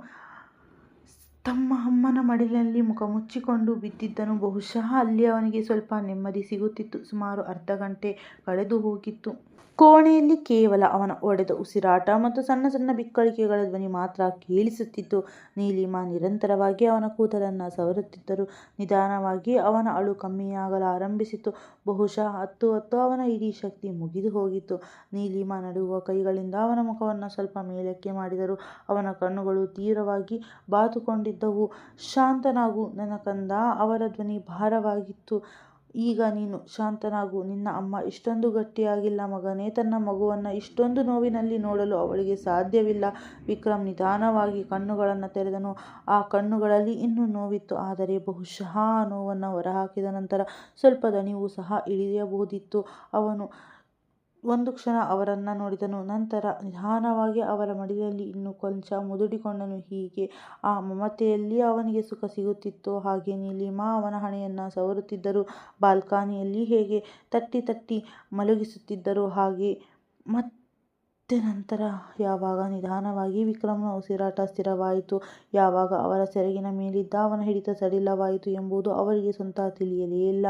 ತಮ್ಮ ಅಮ್ಮನ ಮಡಿಲಿನಲ್ಲಿ ಮುಖ ಮುಚ್ಚಿಕೊಂಡು ಬಿದ್ದಿದ್ದನು. ಬಹುಶಃ ಅಲ್ಲಿ ಅವನಿಗೆ ಸ್ವಲ್ಪ ನೆಮ್ಮದಿ ಸಿಗುತ್ತಿತ್ತು. ಸುಮಾರು ಅರ್ಧ ಗಂಟೆ ಕಳೆದು ಹೋಗಿತ್ತು. ಕೋಣೆಯಲ್ಲಿ ಕೇವಲ ಅವನ ಒಡೆದ ಉಸಿರಾಟ ಮತ್ತು ಸಣ್ಣ ಸಣ್ಣ ಬಿಕ್ಕಳಿಕೆಗಳ ಧ್ವನಿ ಮಾತ್ರ ಕೇಳಿಸುತ್ತಿತ್ತು. ನೀಲಿಮ ನಿರಂತರವಾಗಿ ಅವನ ಕೂದಲನ್ನು ಸವರುತ್ತಿದ್ದರು. ನಿಧಾನವಾಗಿ ಅವನ ಅಳು ಕಮ್ಮಿಯಾಗಲಾರಂಭಿಸಿತು. ಬಹುಶಃ ಹತ್ತು ಅವನ ಇಡೀ ಶಕ್ತಿ ಮುಗಿದು ಹೋಗಿತ್ತು. ನೀಲಿಮ ನಡುಗುವ ಕೈಗಳಿಂದ ಅವನ ಮುಖವನ್ನು ಸ್ವಲ್ಪ ಮೇಲಕ್ಕೆ ಮಾಡಿದರು. ಅವನ ಕಣ್ಣುಗಳು ತೀವ್ರವಾಗಿ ಬಾತುಕೊಂಡಿದ್ದವು. ಶಾಂತನಾಗು ನನ್ನ ಕಂದ. ಅವರ ಧ್ವನಿ ಭಾರವಾಗಿತ್ತು. ಈಗ ನೀನು ಶಾಂತನಾಗು. ನಿನ್ನ ಅಮ್ಮ ಇಷ್ಟೊಂದು ಗಟ್ಟಿಯಾಗಿಲ್ಲ ಮಗನೇ. ತನ್ನ ಮಗುವನ್ನು ಇಷ್ಟೊಂದು ನೋವಿನಲ್ಲಿ ನೋಡಲು ಅವಳಿಗೆ ಸಾಧ್ಯವಿಲ್ಲ. ವಿಕ್ರಮ್ ನಿಧಾನವಾಗಿ ಕಣ್ಣುಗಳನ್ನು ತೆರೆದನು. ಆ ಕಣ್ಣುಗಳಲ್ಲಿ ಇನ್ನೂ ನೋವಿತ್ತು, ಆದರೆ ಬಹುಶಃ ಆ ನೋವನ್ನು ಹೊರಹಾಕಿದ ನಂತರ ಸ್ವಲ್ಪ ದಣಿವು ಸಹ ಇಳಿಯಬಹುದಿತ್ತು. ಅವನು ಒಂದು ಕ್ಷಣ ಅವರನ್ನು ನೋಡಿದನು. ನಂತರ ನಿಧಾನವಾಗಿ ಅವರ ಮಡಿಲಲ್ಲಿ ಇನ್ನೂ ಕೊಂಚ ಮುದುಡಿಕೊಂಡನು. ಹೀಗೆ ಆ ಮಮತೆಯಲ್ಲಿ ಅವನಿಗೆ ಸುಖ ಸಿಗುತ್ತಿತ್ತೋ ಹಾಗೆ ನೀಲಿಮ ಅವನ ಹಣೆಯನ್ನು ಸವರುತ್ತಿದ್ದರು. ಬಾಲ್ಕನಿಯಲ್ಲಿ ಹೇಗೆ ತಟ್ಟಿ ತಟ್ಟಿ ಮಲಗಿಸುತ್ತಿದ್ದರೋ ಹಾಗೆ. ಮತ್ತೆ ನಂತರ ಯಾವಾಗ ನಿಧಾನವಾಗಿ ವಿಕ್ರಮ್ನ ಉಸಿರಾಟ ಸ್ಥಿರವಾಯಿತು, ಯಾವಾಗ ಅವರ ಸೆರಗಿನ ಮೇಲಿದ್ದ ಅವನ ಹಿಡಿತ ಸಡಿಲವಾಯಿತು ಎಂಬುದು ಅವರಿಗೆ ಸ್ವತಃ ತಿಳಿಯಲೇ ಇಲ್ಲ.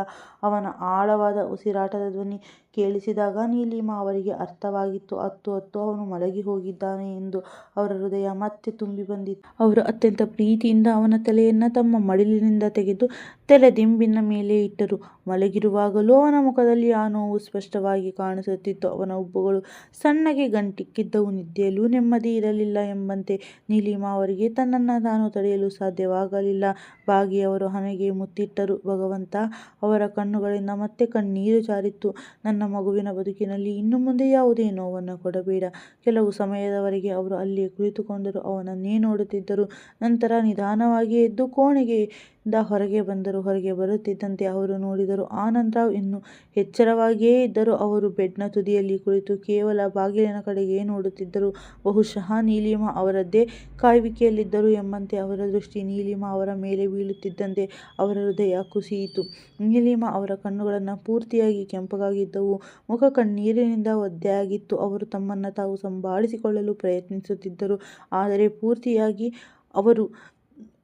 ಅವನ ಆಳವಾದ ಉಸಿರಾಟದ ಧ್ವನಿ ಕೇಳಿಸಿದಾಗ ನೀಲಿಮ ಅವರಿಗೆ ಅರ್ಥವಾಗಿತ್ತು, ಹತ್ತು ಅವನು ಮಲಗಿ ಹೋಗಿದ್ದಾನೆ ಎಂದು. ಅವರ ಹೃದಯ ಮತ್ತೆ ತುಂಬಿ ಬಂದಿತ್ತು. ಅವರು ಅತ್ಯಂತ ಪ್ರೀತಿಯಿಂದ ಅವನ ತಲೆಯನ್ನು ತಮ್ಮ ಮಡಿಲಿನಿಂದ ತೆಗೆದು ತೆರೆದಿಂಬಿನ ಮೇಲೆ ಇಟ್ಟರು. ಮಲಗಿರುವಾಗಲೂ ಅವನ ಮುಖದಲ್ಲಿ ಆ ನೋವು ಸ್ಪಷ್ಟವಾಗಿ ಕಾಣಿಸುತ್ತಿತ್ತು. ಅವನ ಹುಬ್ಬುಗಳು ಸಣ್ಣಗೆ ಗಂಟಿಕ್ಕಿದ್ದವು. ನಿದ್ದೆಯಲ್ಲೂ ನೆಮ್ಮದಿ ಇರಲಿಲ್ಲ ಎಂಬಂತೆ. ನೀಲಿಮ ಅವರಿಗೆ ತನ್ನನ್ನು ತಾನು ತಡೆಯಲು ಸಾಧ್ಯವಾಗಲಿಲ್ಲ. ಬಾಗಿ ಅವರು ಹಣೆಗೆ ಮುತ್ತಿಟ್ಟರು. ಭಗವಂತ, ಅವರ ಕಣ್ಣುಗಳಿಂದ ಮತ್ತೆ ಕಣ್ಣೀರು ಜಾರಿತ್ತು. ನನ್ನ ಮಗುವಿನ ಬದುಕಿನಲ್ಲಿ ಇನ್ನು ಮುಂದೆ ಯಾವುದೇ ನೋವನ್ನು ಕೊಡಬೇಡ. ಕೆಲವು ಸಮಯದವರೆಗೆ ಅವರು ಅಲ್ಲೇ ಕುಳಿತುಕೊಂಡರು. ಅವನನ್ನೇ ನೋಡುತ್ತಿದ್ದರು. ನಂತರ ನಿಧಾನವಾಗಿ ಎದ್ದು ಕೋಣೆಯಿಂದ ಹೊರಗೆ ಬಂದರು. ಹೊರಗೆ ಬರುತ್ತಿದ್ದಂತೆ ಅವರು ನೋಡಿದರು, ಆನಂದರಾವ್ ಇನ್ನೂ ಎಚ್ಚರವಾಗಿಯೇ ಇದ್ದರು. ಅವರು ಬೆಡ್ನ ತುದಿಯಲ್ಲಿ ಕುಳಿತು ಕೇವಲ ಬಾಗಿಲಿನ ಕಡೆಗೆ ನೋಡುತ್ತಿದ್ದರು. ಬಹುಶಃ ನೀಲಿಮ ಅವರದ್ದೇ ಕಾಯುವಿಕೆಯಲ್ಲಿದ್ದರು ಎಂಬಂತೆ. ಅವರ ದೃಷ್ಟಿ ನೀಲಿಮ ಅವರ ಮೇಲೆ ಬೀಳುತ್ತಿದ್ದಂತೆ ಅವರ ಹೃದಯ ಕುಸಿಯಿತು. ನೀಲಿಮ ಅವರ ಕಣ್ಣುಗಳನ್ನು ಪೂರ್ತಿಯಾಗಿ ಕೆಂಪಗಾಗಿದ್ದವು. ಮುಖ ಕಣ್ಣೀರಿನಿಂದ ಒದ್ದೆಯಾಗಿತ್ತು. ಅವರು ತಮ್ಮನ್ನು ತಾವು ಸಂಭಾಳಿಸಿಕೊಳ್ಳಲು ಪ್ರಯತ್ನಿಸುತ್ತಿದ್ದರು, ಆದರೆ ಪೂರ್ತಿಯಾಗಿ ಅವರು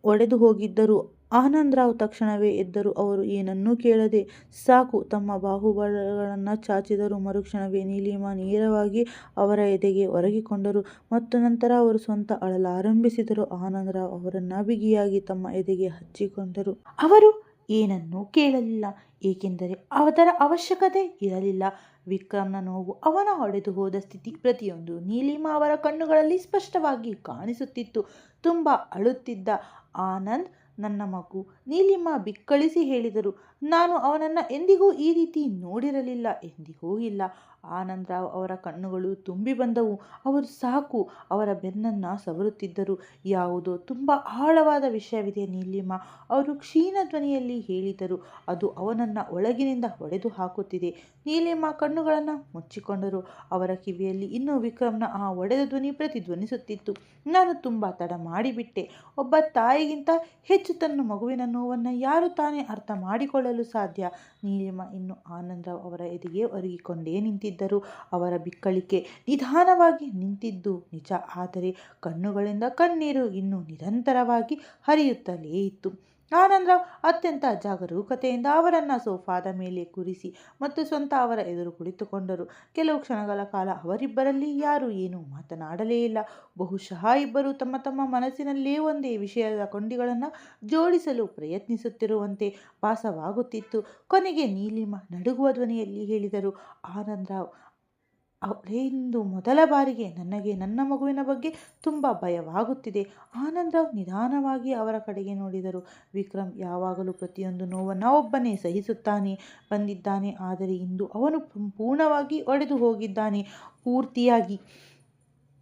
ಒಡೆದು ಹೋಗಿದ್ದರು. ಆನಂದರಾವ್ ತಕ್ಷಣವೇ ಎದ್ದರು. ಅವರು ಏನನ್ನೂ ಕೇಳದೆ ಸಾಕು ತಮ್ಮ ಬಾಹುಬಲಗಳನ್ನು ಚಾಚಿದರು. ಮರುಕ್ಷಣವೇ ನೀಲಿಮ ನೇರವಾಗಿ ಅವರ ಎದೆಗೆ ಒರಗಿಕೊಂಡರು ಮತ್ತು ನಂತರ ಅವರು ಸ್ವತಃ ಅಳಲಾರಂಭಿಸಿದರು. ಆನಂದರಾವ್ ಅವರನ್ನು ಬಿಗಿಯಾಗಿ ತಮ್ಮ ಎದೆಗೆ ಹಚ್ಚಿಕೊಂಡರು. ಅವರು ಏನನ್ನೂ ಕೇಳಲಿಲ್ಲ, ಏಕೆಂದರೆ ಅದರ ಅವಶ್ಯಕತೆ ಇರಲಿಲ್ಲ. ವಿಕ್ರಮ್ನ ನೋವು, ಅವನ ಒಡೆದು ಹೋದ ಸ್ಥಿತಿ, ಪ್ರತಿಯೊಂದು ನೀಲಿಮ ಅವರ ಕಣ್ಣುಗಳಲ್ಲಿ ಸ್ಪಷ್ಟವಾಗಿ ಕಾಣಿಸುತ್ತಿತ್ತು. ತುಂಬ ಅಳುತ್ತಿದ್ದ ಆನಂದ್, ನನ್ನ ಮಗು, ನೀಲಿಮ ಬಿಕ್ಕಳಿಸಿ ಹೇಳಿದರು. ನಾನು ಅವನನ್ನು ಎಂದಿಗೂ ಈ ರೀತಿ ನೋಡಿರಲಿಲ್ಲ, ಎಂದಿಗೂ ಇಲ್ಲ. ಆನಂದರಾವ್ ಅವರ ಕಣ್ಣುಗಳು ತುಂಬಿ ಬಂದವು. ಅವರು ಸಾಕು ಅವರ ಬೆನ್ನನ್ನು ಸವರುತ್ತಿದ್ದರು. ಯಾವುದೋ ತುಂಬ ಆಳವಾದ ವಿಷಯವಿದೆ ನೀಲಿಮ, ಅವರು ಕ್ಷೀಣ ಧ್ವನಿಯಲ್ಲಿ ಹೇಳಿದರು. ಅದು ಅವನನ್ನು ಒಳಗಿನಿಂದ ಹೊಡೆದು ಹಾಕುತ್ತಿದೆ. ನೀಲಿಮ ಕಣ್ಣುಗಳನ್ನು ಮುಚ್ಚಿಕೊಂಡರು. ಅವರ ಕಿವಿಯಲ್ಲಿ ಇನ್ನೂ ವಿಕ್ರಮ್ನ ಆ ಒಡೆದ ಧ್ವನಿ ಪ್ರತಿಧ್ವನಿಸುತ್ತಿತ್ತು. ನಾನು ತುಂಬ ತಡ ಮಾಡಿಬಿಟ್ಟೆ. ಒಬ್ಬ ತಾಯಿಗಿಂತ ಹೆಚ್ಚು ತನ್ನ ಮಗುವಿನ ನೋವನ್ನು ಯಾರು ತಾನೇ ಅರ್ಥ ಮಾಡಿಕೊಳ್ಳಲು ಸಾಧ್ಯ. ನೀಲಿಮ ಇನ್ನು ಆನಂದರಾವ್ ಅವರ ಎದೆಗೆ ಒರಗಿಕೊಂಡೇ ನಿಂತಿದ್ದರು. ಅವರ ಬಿಕ್ಕಳಿಕೆ ನಿಧಾನವಾಗಿ ನಿಂತಿದ್ದು ನಿಜ, ಆದರೆ ಕಣ್ಣುಗಳಿಂದ ಕಣ್ಣೀರು ಇನ್ನೂ ನಿರಂತರವಾಗಿ ಹರಿಯುತ್ತಲೇ ಇತ್ತು. ಆನಂದರಾವ್ ಅತ್ಯಂತ ಜಾಗರೂಕತೆಯಿಂದ ಅವರನ್ನು ಸೋಫಾದ ಮೇಲೆ ಕೂರಿಸಿ ಮತ್ತು ಸ್ವತಃ ಅವರ ಎದುರು ಕುಳಿತುಕೊಂಡರು. ಕೆಲವು ಕ್ಷಣಗಳ ಕಾಲ ಅವರಿಬ್ಬರಲ್ಲಿ ಯಾರೂ ಏನೂ ಮಾತನಾಡಲೇ ಇಲ್ಲ. ಬಹುಶಃ ಇಬ್ಬರೂ ತಮ್ಮ ತಮ್ಮ ಮನಸ್ಸಿನಲ್ಲೇ ಒಂದೇ ವಿಷಯದ ಕೊಂಡಿಗಳನ್ನು ಜೋಡಿಸಲು ಪ್ರಯತ್ನಿಸುತ್ತಿರುವಂತೆ ಭಾಸವಾಗುತ್ತಿತ್ತು. ಕೊನೆಗೆ ನೀಲಿಮ ನಡುಗುವ ಧ್ವನಿಯಲ್ಲಿ ಹೇಳಿದರು, ಆನಂದರಾವ್, ಅವಳೇ ಇಂದು ಮೊದಲ ಬಾರಿಗೆ ನನಗೆ ನನ್ನ ಮಗುವಿನ ಬಗ್ಗೆ ತುಂಬ ಭಯವಾಗುತ್ತಿದೆ. ಆನಂದರಾವ್ ನಿಧಾನವಾಗಿ ಅವರ ಕಡೆಗೆ ನೋಡಿದರು. ವಿಕ್ರಮ್ ಯಾವಾಗಲೂ ಪ್ರತಿಯೊಂದು ನೋವನ್ನು ಒಬ್ಬನೇ ಸಹಿಸುತ್ತಾನೆ ಬಂದಿದ್ದಾನೆ. ಆದರೆ ಇಂದು ಅವನು ಸಂಪೂರ್ಣವಾಗಿ ಒಡೆದು ಹೋಗಿದ್ದಾನೆ. ಪೂರ್ತಿಯಾಗಿ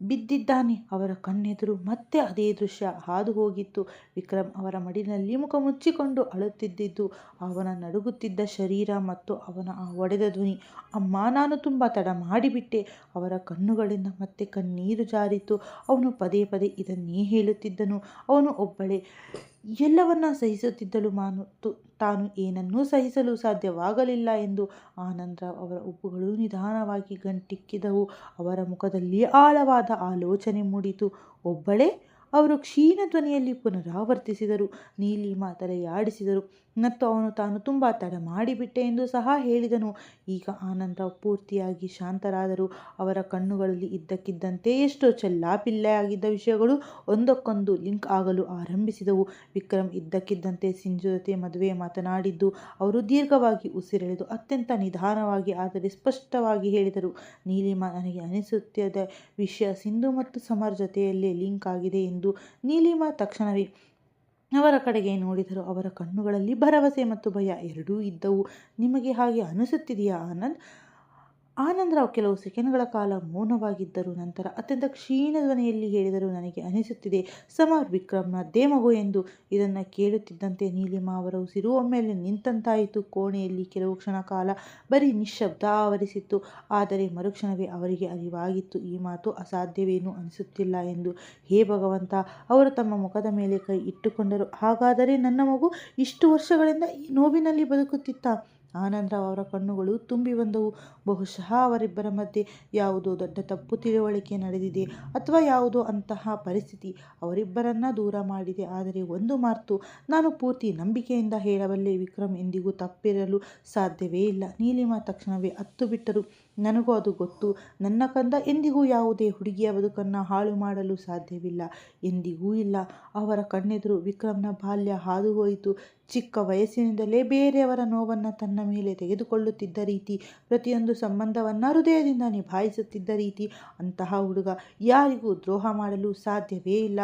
ಬಿದ್ದಿದ್ದಾನೆ. ಅವರ ಕಣ್ಣೆದುರು ಮತ್ತೆ ಅದೇ ದೃಶ್ಯ ಹಾದು ಹೋಗಿತ್ತು. ವಿಕ್ರಮ್ ಅವರ ಮಡಿಲಿನಲ್ಲಿ ಮುಖ ಮುಚ್ಚಿಕೊಂಡು ಅಳುತ್ತಿದ್ದಿದ್ದು, ಅವನ ನಡುಗುತ್ತಿದ್ದ ಶರೀರ ಮತ್ತು ಅವನ ಆ ಒಡೆದ ಧ್ವನಿ, ಅಮ್ಮ ನಾನು ತುಂಬ ತಡ ಮಾಡಿಬಿಟ್ಟೆ. ಅವರ ಕಣ್ಣುಗಳಿಂದ ಮತ್ತೆ ಕಣ್ಣೀರು ಜಾರಿತು. ಅವನು ಪದೇ ಪದೇ ಇದನ್ನೇ ಹೇಳುತ್ತಿದ್ದನು. ಅವನು ಒಬ್ಬಳೇ ಎಲ್ಲವನ್ನ ಸಹಿಸುತ್ತಿದ್ದಳು, ತಾನು ಏನನ್ನೂ ಸಹಿಸಲು ಸಾಧ್ಯವಾಗಲಿಲ್ಲ ಎಂದು. ಆನಂದರಾವ್ ಅವರ ಉಬ್ಬುಗಳು ನಿಧಾನವಾಗಿ ಗಂಟಿಕ್ಕಿದವು. ಅವರ ಮುಖದಲ್ಲಿ ಆಳವಾದ ಆಲೋಚನೆ ಮೂಡಿತು. ಒಬ್ಬಳೇ? ಅವರು ಕ್ಷೀಣ ಧ್ವನಿಯಲ್ಲಿ ಪುನರಾವರ್ತಿಸಿದರು. ನೀಲಿಮಾ ತಲೆಯಾಡಿಸಿದರು ಮತ್ತು ಅವನು ತಾನು ತುಂಬ ತಡ ಮಾಡಿಬಿಟ್ಟೆ ಎಂದು ಸಹ ಹೇಳಿದನು. ಈಗ ಆನಂದರಾವ್ ಪೂರ್ತಿಯಾಗಿ ಶಾಂತರಾದರು. ಅವರ ಕಣ್ಣುಗಳಲ್ಲಿ ಇದ್ದಕ್ಕಿದ್ದಂತೆ ಎಷ್ಟೋ ಚೆಲ್ಲಾಪಿಲ್ಲೆಯಾಗಿದ್ದ ವಿಷಯಗಳು ಒಂದಕ್ಕೊಂದು ಲಿಂಕ್ ಆಗಲು ಆರಂಭಿಸಿದವು. ವಿಕ್ರಮ್ ಇದ್ದಕ್ಕಿದ್ದಂತೆ ಸಿಂಜು ಜೊತೆ ಮದುವೆ ಮಾತನಾಡಿದ್ದು. ಅವರು ದೀರ್ಘವಾಗಿ ಉಸಿರೆಳೆದು ಅತ್ಯಂತ ನಿಧಾನವಾಗಿ ಆದರೆ ಸ್ಪಷ್ಟವಾಗಿ ಹೇಳಿದರು, ನೀಲಿಮಾ, ನನಗೆ ಅನಿಸುತ್ತಿದ್ದ ವಿಷಯ ಸಿಂಧು ಮತ್ತು ಸಮರ್ ಜೊತೆಯಲ್ಲೇ ಲಿಂಕ್ ಆಗಿದೆ ಎಂದು. ನೀಲಿಮಾ ತಕ್ಷಣವೇ ಅವರ ಕಡೆಗೆ ನೋಡಿದರು. ಅವರ ಕಣ್ಣುಗಳಲ್ಲಿ ಭರವಸೆ ಮತ್ತು ಭಯ ಎರಡೂ ಇದ್ದವು. ನಿಮಗೆ ಹಾಗೆ ಅನಿಸುತ್ತಿದೆಯಾ ಆನಂದ್? ಆನಂದರಾವ್ ಕೆಲವು ಸೆಕೆಂಡ್ಗಳ ಕಾಲ ಮೌನವಾಗಿದ್ದರು. ನಂತರ ಅತ್ಯಂತ ಕ್ಷೀಣ ಧ್ವನಿಯಲ್ಲಿ ಹೇಳಿದರು, ನನಗೆ ಅನಿಸುತ್ತಿದೆ ಸಮರ್ ವಿಕ್ರಮ್ನದ್ದೇ ಮಗು ಎಂದು. ಇದನ್ನು ಕೇಳುತ್ತಿದ್ದಂತೆ ನೀಲಿಮಾ ಅವರ ಉಸಿರು ಒಮ್ಮೆಲೆ ನಿಂತಂತಾಯಿತು. ಕೋಣೆಯಲ್ಲಿ ಕೆಲವು ಕ್ಷಣ ಕಾಲ ಬರೀ ನಿಶ್ಶಬ್ದ ಆವರಿಸಿತ್ತು. ಆದರೆ ಮರುಕ್ಷಣವೇ ಅವರಿಗೆ ಅರಿವಾಗಿತ್ತು, ಈ ಮಾತು ಅಸಾಧ್ಯವೇನೂ ಅನಿಸುತ್ತಿಲ್ಲ ಎಂದು. ಹೇ ಭಗವಂತ, ಅವರು ತಮ್ಮ ಮುಖದ ಮೇಲೆ ಕೈ ಇಟ್ಟುಕೊಂಡರು. ಹಾಗಾದರೆ ನನ್ನ ಮಗು ಇಷ್ಟು ವರ್ಷಗಳಿಂದ ಈ ನೋವಿನಲ್ಲಿ ಬದುಕುತ್ತಿತ್ತ? ಆನಂದರಾವ್ ಅವರ ಕಣ್ಣುಗಳು ತುಂಬಿ ಬಂದವು. ಬಹುಶಃ ಅವರಿಬ್ಬರ ಮಧ್ಯೆ ಯಾವುದೋ ದೊಡ್ಡ ತಪ್ಪು ತಿಳುವಳಿಕೆ ನಡೆದಿದೆ, ಅಥವಾ ಯಾವುದೋ ಅಂತಹ ಪರಿಸ್ಥಿತಿ ಅವರಿಬ್ಬರನ್ನ ದೂರ ಮಾಡಿದೆ. ಆದರೆ ಒಂದು ಮಾತು ನಾನು ಪೂರ್ತಿ ನಂಬಿಕೆಯಿಂದ ಹೇಳಬಲ್ಲೆ, ವಿಕ್ರಮ್ ಎಂದಿಗೂ ತಪ್ಪಿರಲು ಸಾಧ್ಯವೇ ಇಲ್ಲ. ನೀಲಿಮಾ ತಕ್ಷಣವೇ ಅತ್ತು ಬಿಟ್ಟರು. ನನಗೂ ಅದು ಗೊತ್ತು. ನನ್ನ ಕಂದ ಎಂದಿಗೂ ಯಾವುದೇ ಹುಡುಗಿಯ ಬದುಕನ್ನು ಹಾಳು ಮಾಡಲು ಸಾಧ್ಯವಿಲ್ಲ, ಎಂದಿಗೂ ಇಲ್ಲ. ಅವರ ಕಣ್ಣೆದುರು ವಿಕ್ರಮ್ನ ಬಾಲ್ಯ ಹಾದು ಹೋಯಿತು. ಚಿಕ್ಕ ವಯಸ್ಸಿನಿಂದಲೇ ಬೇರೆಯವರ ನೋವನ್ನು ತನ್ನ ಮೇಲೆ ತೆಗೆದುಕೊಳ್ಳುತ್ತಿದ್ದ ರೀತಿ, ಪ್ರತಿಯೊಂದು ಸಂಬಂಧವನ್ನು ಹೃದಯದಿಂದ ನಿಭಾಯಿಸುತ್ತಿದ್ದ ರೀತಿ. ಅಂತಹ ಹುಡುಗ ಯಾರಿಗೂ ದ್ರೋಹ ಮಾಡಲು ಸಾಧ್ಯವೇ ಇಲ್ಲ.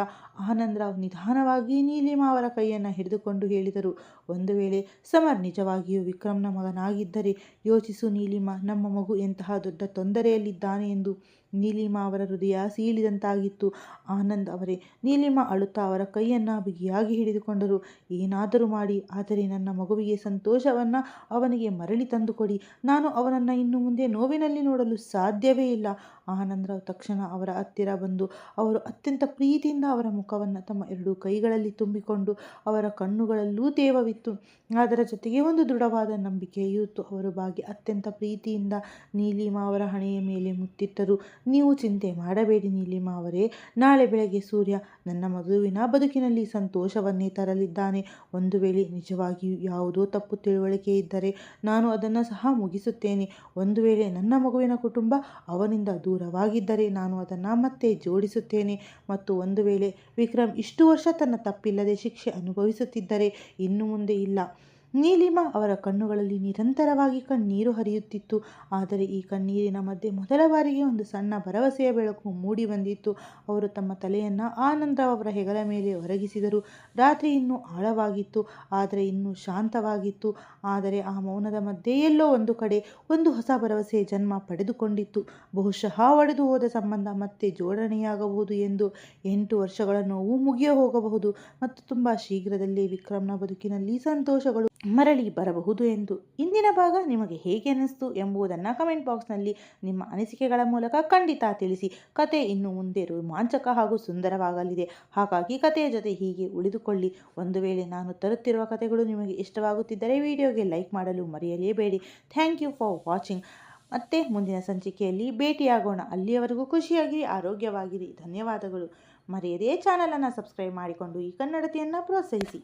ಆನಂದರಾವ್ ನಿಧಾನವಾಗಿ ನೀಲಿಮಾ ಅವರ ಕೈಯನ್ನು ಹಿಡಿದುಕೊಂಡು ಹೇಳಿದರು, ಒಂದು ವೇಳೆ ಸಮರ್ ನಿಜವಾಗಿಯೂ ವಿಕ್ರಮ್ನ ಮಗನಾಗಿದ್ದರೆ ಯೋಚಿಸು ನೀಲಿಮಾ, ನಮ್ಮ ಮಗು ಎಂತಹ ದೊಡ್ಡ ತೊಂದರೆಯಲ್ಲಿದ್ದಾನೆ ಎಂದು. ನೀಲಿಮಾ ಅವರ ಹೃದಯ ಸೀಳಿದಂತಾಗಿತ್ತು. ಆನಂದ್ ಅವರೇ, ನೀಲಿಮಾ ಅಳುತ್ತಾ ಅವರ ಕೈಯನ್ನು ಬಿಗಿಯಾಗಿ ಹಿಡಿದುಕೊಂಡರು. ಏನಾದರೂ ಮಾಡಿ, ಆದರೆ ನನ್ನ ಮಗುವಿಗೆ ಸಂತೋಷವನ್ನು ಅವನಿಗೆ ಮರಳಿ ತಂದುಕೊಡಿ. ನಾನು ಅವನನ್ನು ಇನ್ನು ಮುಂದೆ ನೋವಿನಲ್ಲಿ ನೋಡಲು ಸಾಧ್ಯವೇ ಇಲ್ಲ. ಆನಂದರಾವ್ ತಕ್ಷಣ ಅವರ ಹತ್ತಿರ ಬಂದು ಅವರು ಅತ್ಯಂತ ಪ್ರೀತಿಯಿಂದ ಅವರ ಮುಖವನ್ನು ತಮ್ಮ ಎರಡೂ ಕೈಗಳಲ್ಲಿ ತುಂಬಿಕೊಂಡು, ಅವರ ಕಣ್ಣುಗಳಲ್ಲೂ ತೇವವಿತ್ತು, ಅದರ ಜೊತೆಗೆ ಒಂದು ದೃಢವಾದ ನಂಬಿಕೆಯೂ ಇತ್ತು. ಅವರು ಬಾಗಿ ಅತ್ಯಂತ ಪ್ರೀತಿಯಿಂದ ನೀಲಿಮಾ ಅವರ ಹಣೆಯ ಮೇಲೆ ಮುತ್ತಿಟ್ಟರು. ನೀವು ಚಿಂತೆ ಮಾಡಬೇಡಿ ನೀಲಿಮಾ ಅವರೇ, ನಾಳೆ ಬೆಳಗ್ಗೆ ಸೂರ್ಯ ನನ್ನ ಮಗುವಿನ ಬದುಕಿನಲ್ಲಿ ಸಂತೋಷವನ್ನೇ ತರಲಿದ್ದಾನೆ. ಒಂದು ವೇಳೆ ನಿಜವಾಗಿಯೂ ಯಾವುದೋ ತಪ್ಪು ತಿಳುವಳಿಕೆ ಇದ್ದರೆ ನಾನು ಅದನ್ನು ಸಹ ಮುಗಿಸುತ್ತೇನೆ. ಒಂದು ವೇಳೆ ನನ್ನ ಮಗುವಿನ ಕುಟುಂಬ ಅವನಿಂದ ದೂರವಾಗಿದ್ದರೆ ನಾನು ಅದನ್ನು ಮತ್ತೆ ಜೋಡಿಸುತ್ತೇನೆ. ಮತ್ತು ಒಂದು ವೇಳೆ ವಿಕ್ರಮ್ ಇಷ್ಟು ವರ್ಷ ತನ್ನ ತಪ್ಪಿಲ್ಲದೆ ಶಿಕ್ಷೆ ಅನುಭವಿಸುತ್ತಿದ್ದರೆ ಇನ್ನು ಮುಂದೆ ಇಲ್ಲ. ನೀಲಿಮಾ ಅವರ ಕಣ್ಣುಗಳಲ್ಲಿ ನಿರಂತರವಾಗಿ ಕಣ್ಣೀರು ಹರಿಯುತ್ತಿತ್ತು. ಆದರೆ ಈ ಕಣ್ಣೀರಿನ ಮಧ್ಯೆ ಮೊದಲ ಬಾರಿಗೆ ಒಂದು ಸಣ್ಣ ಭರವಸೆಯ ಬೆಳಕು ಮೂಡಿ ಬಂದಿತ್ತು. ಅವರು ತಮ್ಮ ತಲೆಯನ್ನು ಆನಂದರಾವ್ ಅವರ ಹೆಗಲ ಮೇಲೆ ಒರಗಿಸಿದರು. ರಾತ್ರಿ ಇನ್ನೂ ಆಳವಾಗಿತ್ತು, ಆದರೆ ಇನ್ನೂ ಶಾಂತವಾಗಿತ್ತು. ಆದರೆ ಆ ಮೌನದ ಮಧ್ಯೆ ಎಲ್ಲೋ ಒಂದು ಕಡೆ ಒಂದು ಹೊಸ ಭರವಸೆ ಜನ್ಮ ಪಡೆದುಕೊಂಡಿತ್ತು. ಬಹುಶಃ ಒಡೆದು ಹೋದ ಸಂಬಂಧ ಮತ್ತೆ ಜೋಡಣೆಯಾಗಬಹುದು ಎಂದು. 8 ವರ್ಷಗಳ ನೋವು ಮುಗಿಯ ಹೋಗಬಹುದು ಮತ್ತು ತುಂಬ ಶೀಘ್ರದಲ್ಲೇ ವಿಕ್ರಮ್ನ ಬದುಕಿನಲ್ಲಿ ಸಂತೋಷಗಳು ಮರಳಿ ಬರಬಹುದು ಎಂದು. ಇಂದಿನ ಭಾಗ ನಿಮಗೆ ಹೇಗೆ ಅನ್ನಿಸ್ತು ಎಂಬುದನ್ನು ಕಮೆಂಟ್ ಬಾಕ್ಸ್ನಲ್ಲಿ ನಿಮ್ಮ ಅನಿಸಿಕೆಗಳ ಮೂಲಕ ಖಂಡಿತ ತಿಳಿಸಿ. ಕತೆ ಇನ್ನು ಮುಂದೆ ರೋಮಾಂಚಕ ಹಾಗೂ ಸುಂದರವಾಗಲಿದೆ, ಹಾಗಾಗಿ ಕತೆಯ ಜೊತೆ ಹೀಗೆ ಉಳಿದುಕೊಳ್ಳಿ. ಒಂದು ವೇಳೆ ನಾನು ತರುತ್ತಿರುವ ಕತೆಗಳು ನಿಮಗೆ ಇಷ್ಟವಾಗುತ್ತಿದ್ದರೆ ವಿಡಿಯೋಗೆ ಲೈಕ್ ಮಾಡಲು ಮರೆಯಲೇಬೇಡಿ. Thank you for watching. ಮತ್ತೆ ಮುಂದಿನ ಸಂಚಿಕೆಯಲ್ಲಿ ಭೇಟಿಯಾಗೋಣ. ಅಲ್ಲಿಯವರೆಗೂ ಖುಷಿಯಾಗಿರಿ, ಆರೋಗ್ಯವಾಗಿರಿ. ಧನ್ಯವಾದಗಳು. ಮರೆಯದೇ ಚಾನಲನ್ನು ಸಬ್ಸ್ಕ್ರೈಬ್ ಮಾಡಿಕೊಂಡು ಈ ಕನ್ನಡತಿಯನ್ನು ಪ್ರೋತ್ಸಾಹಿಸಿ.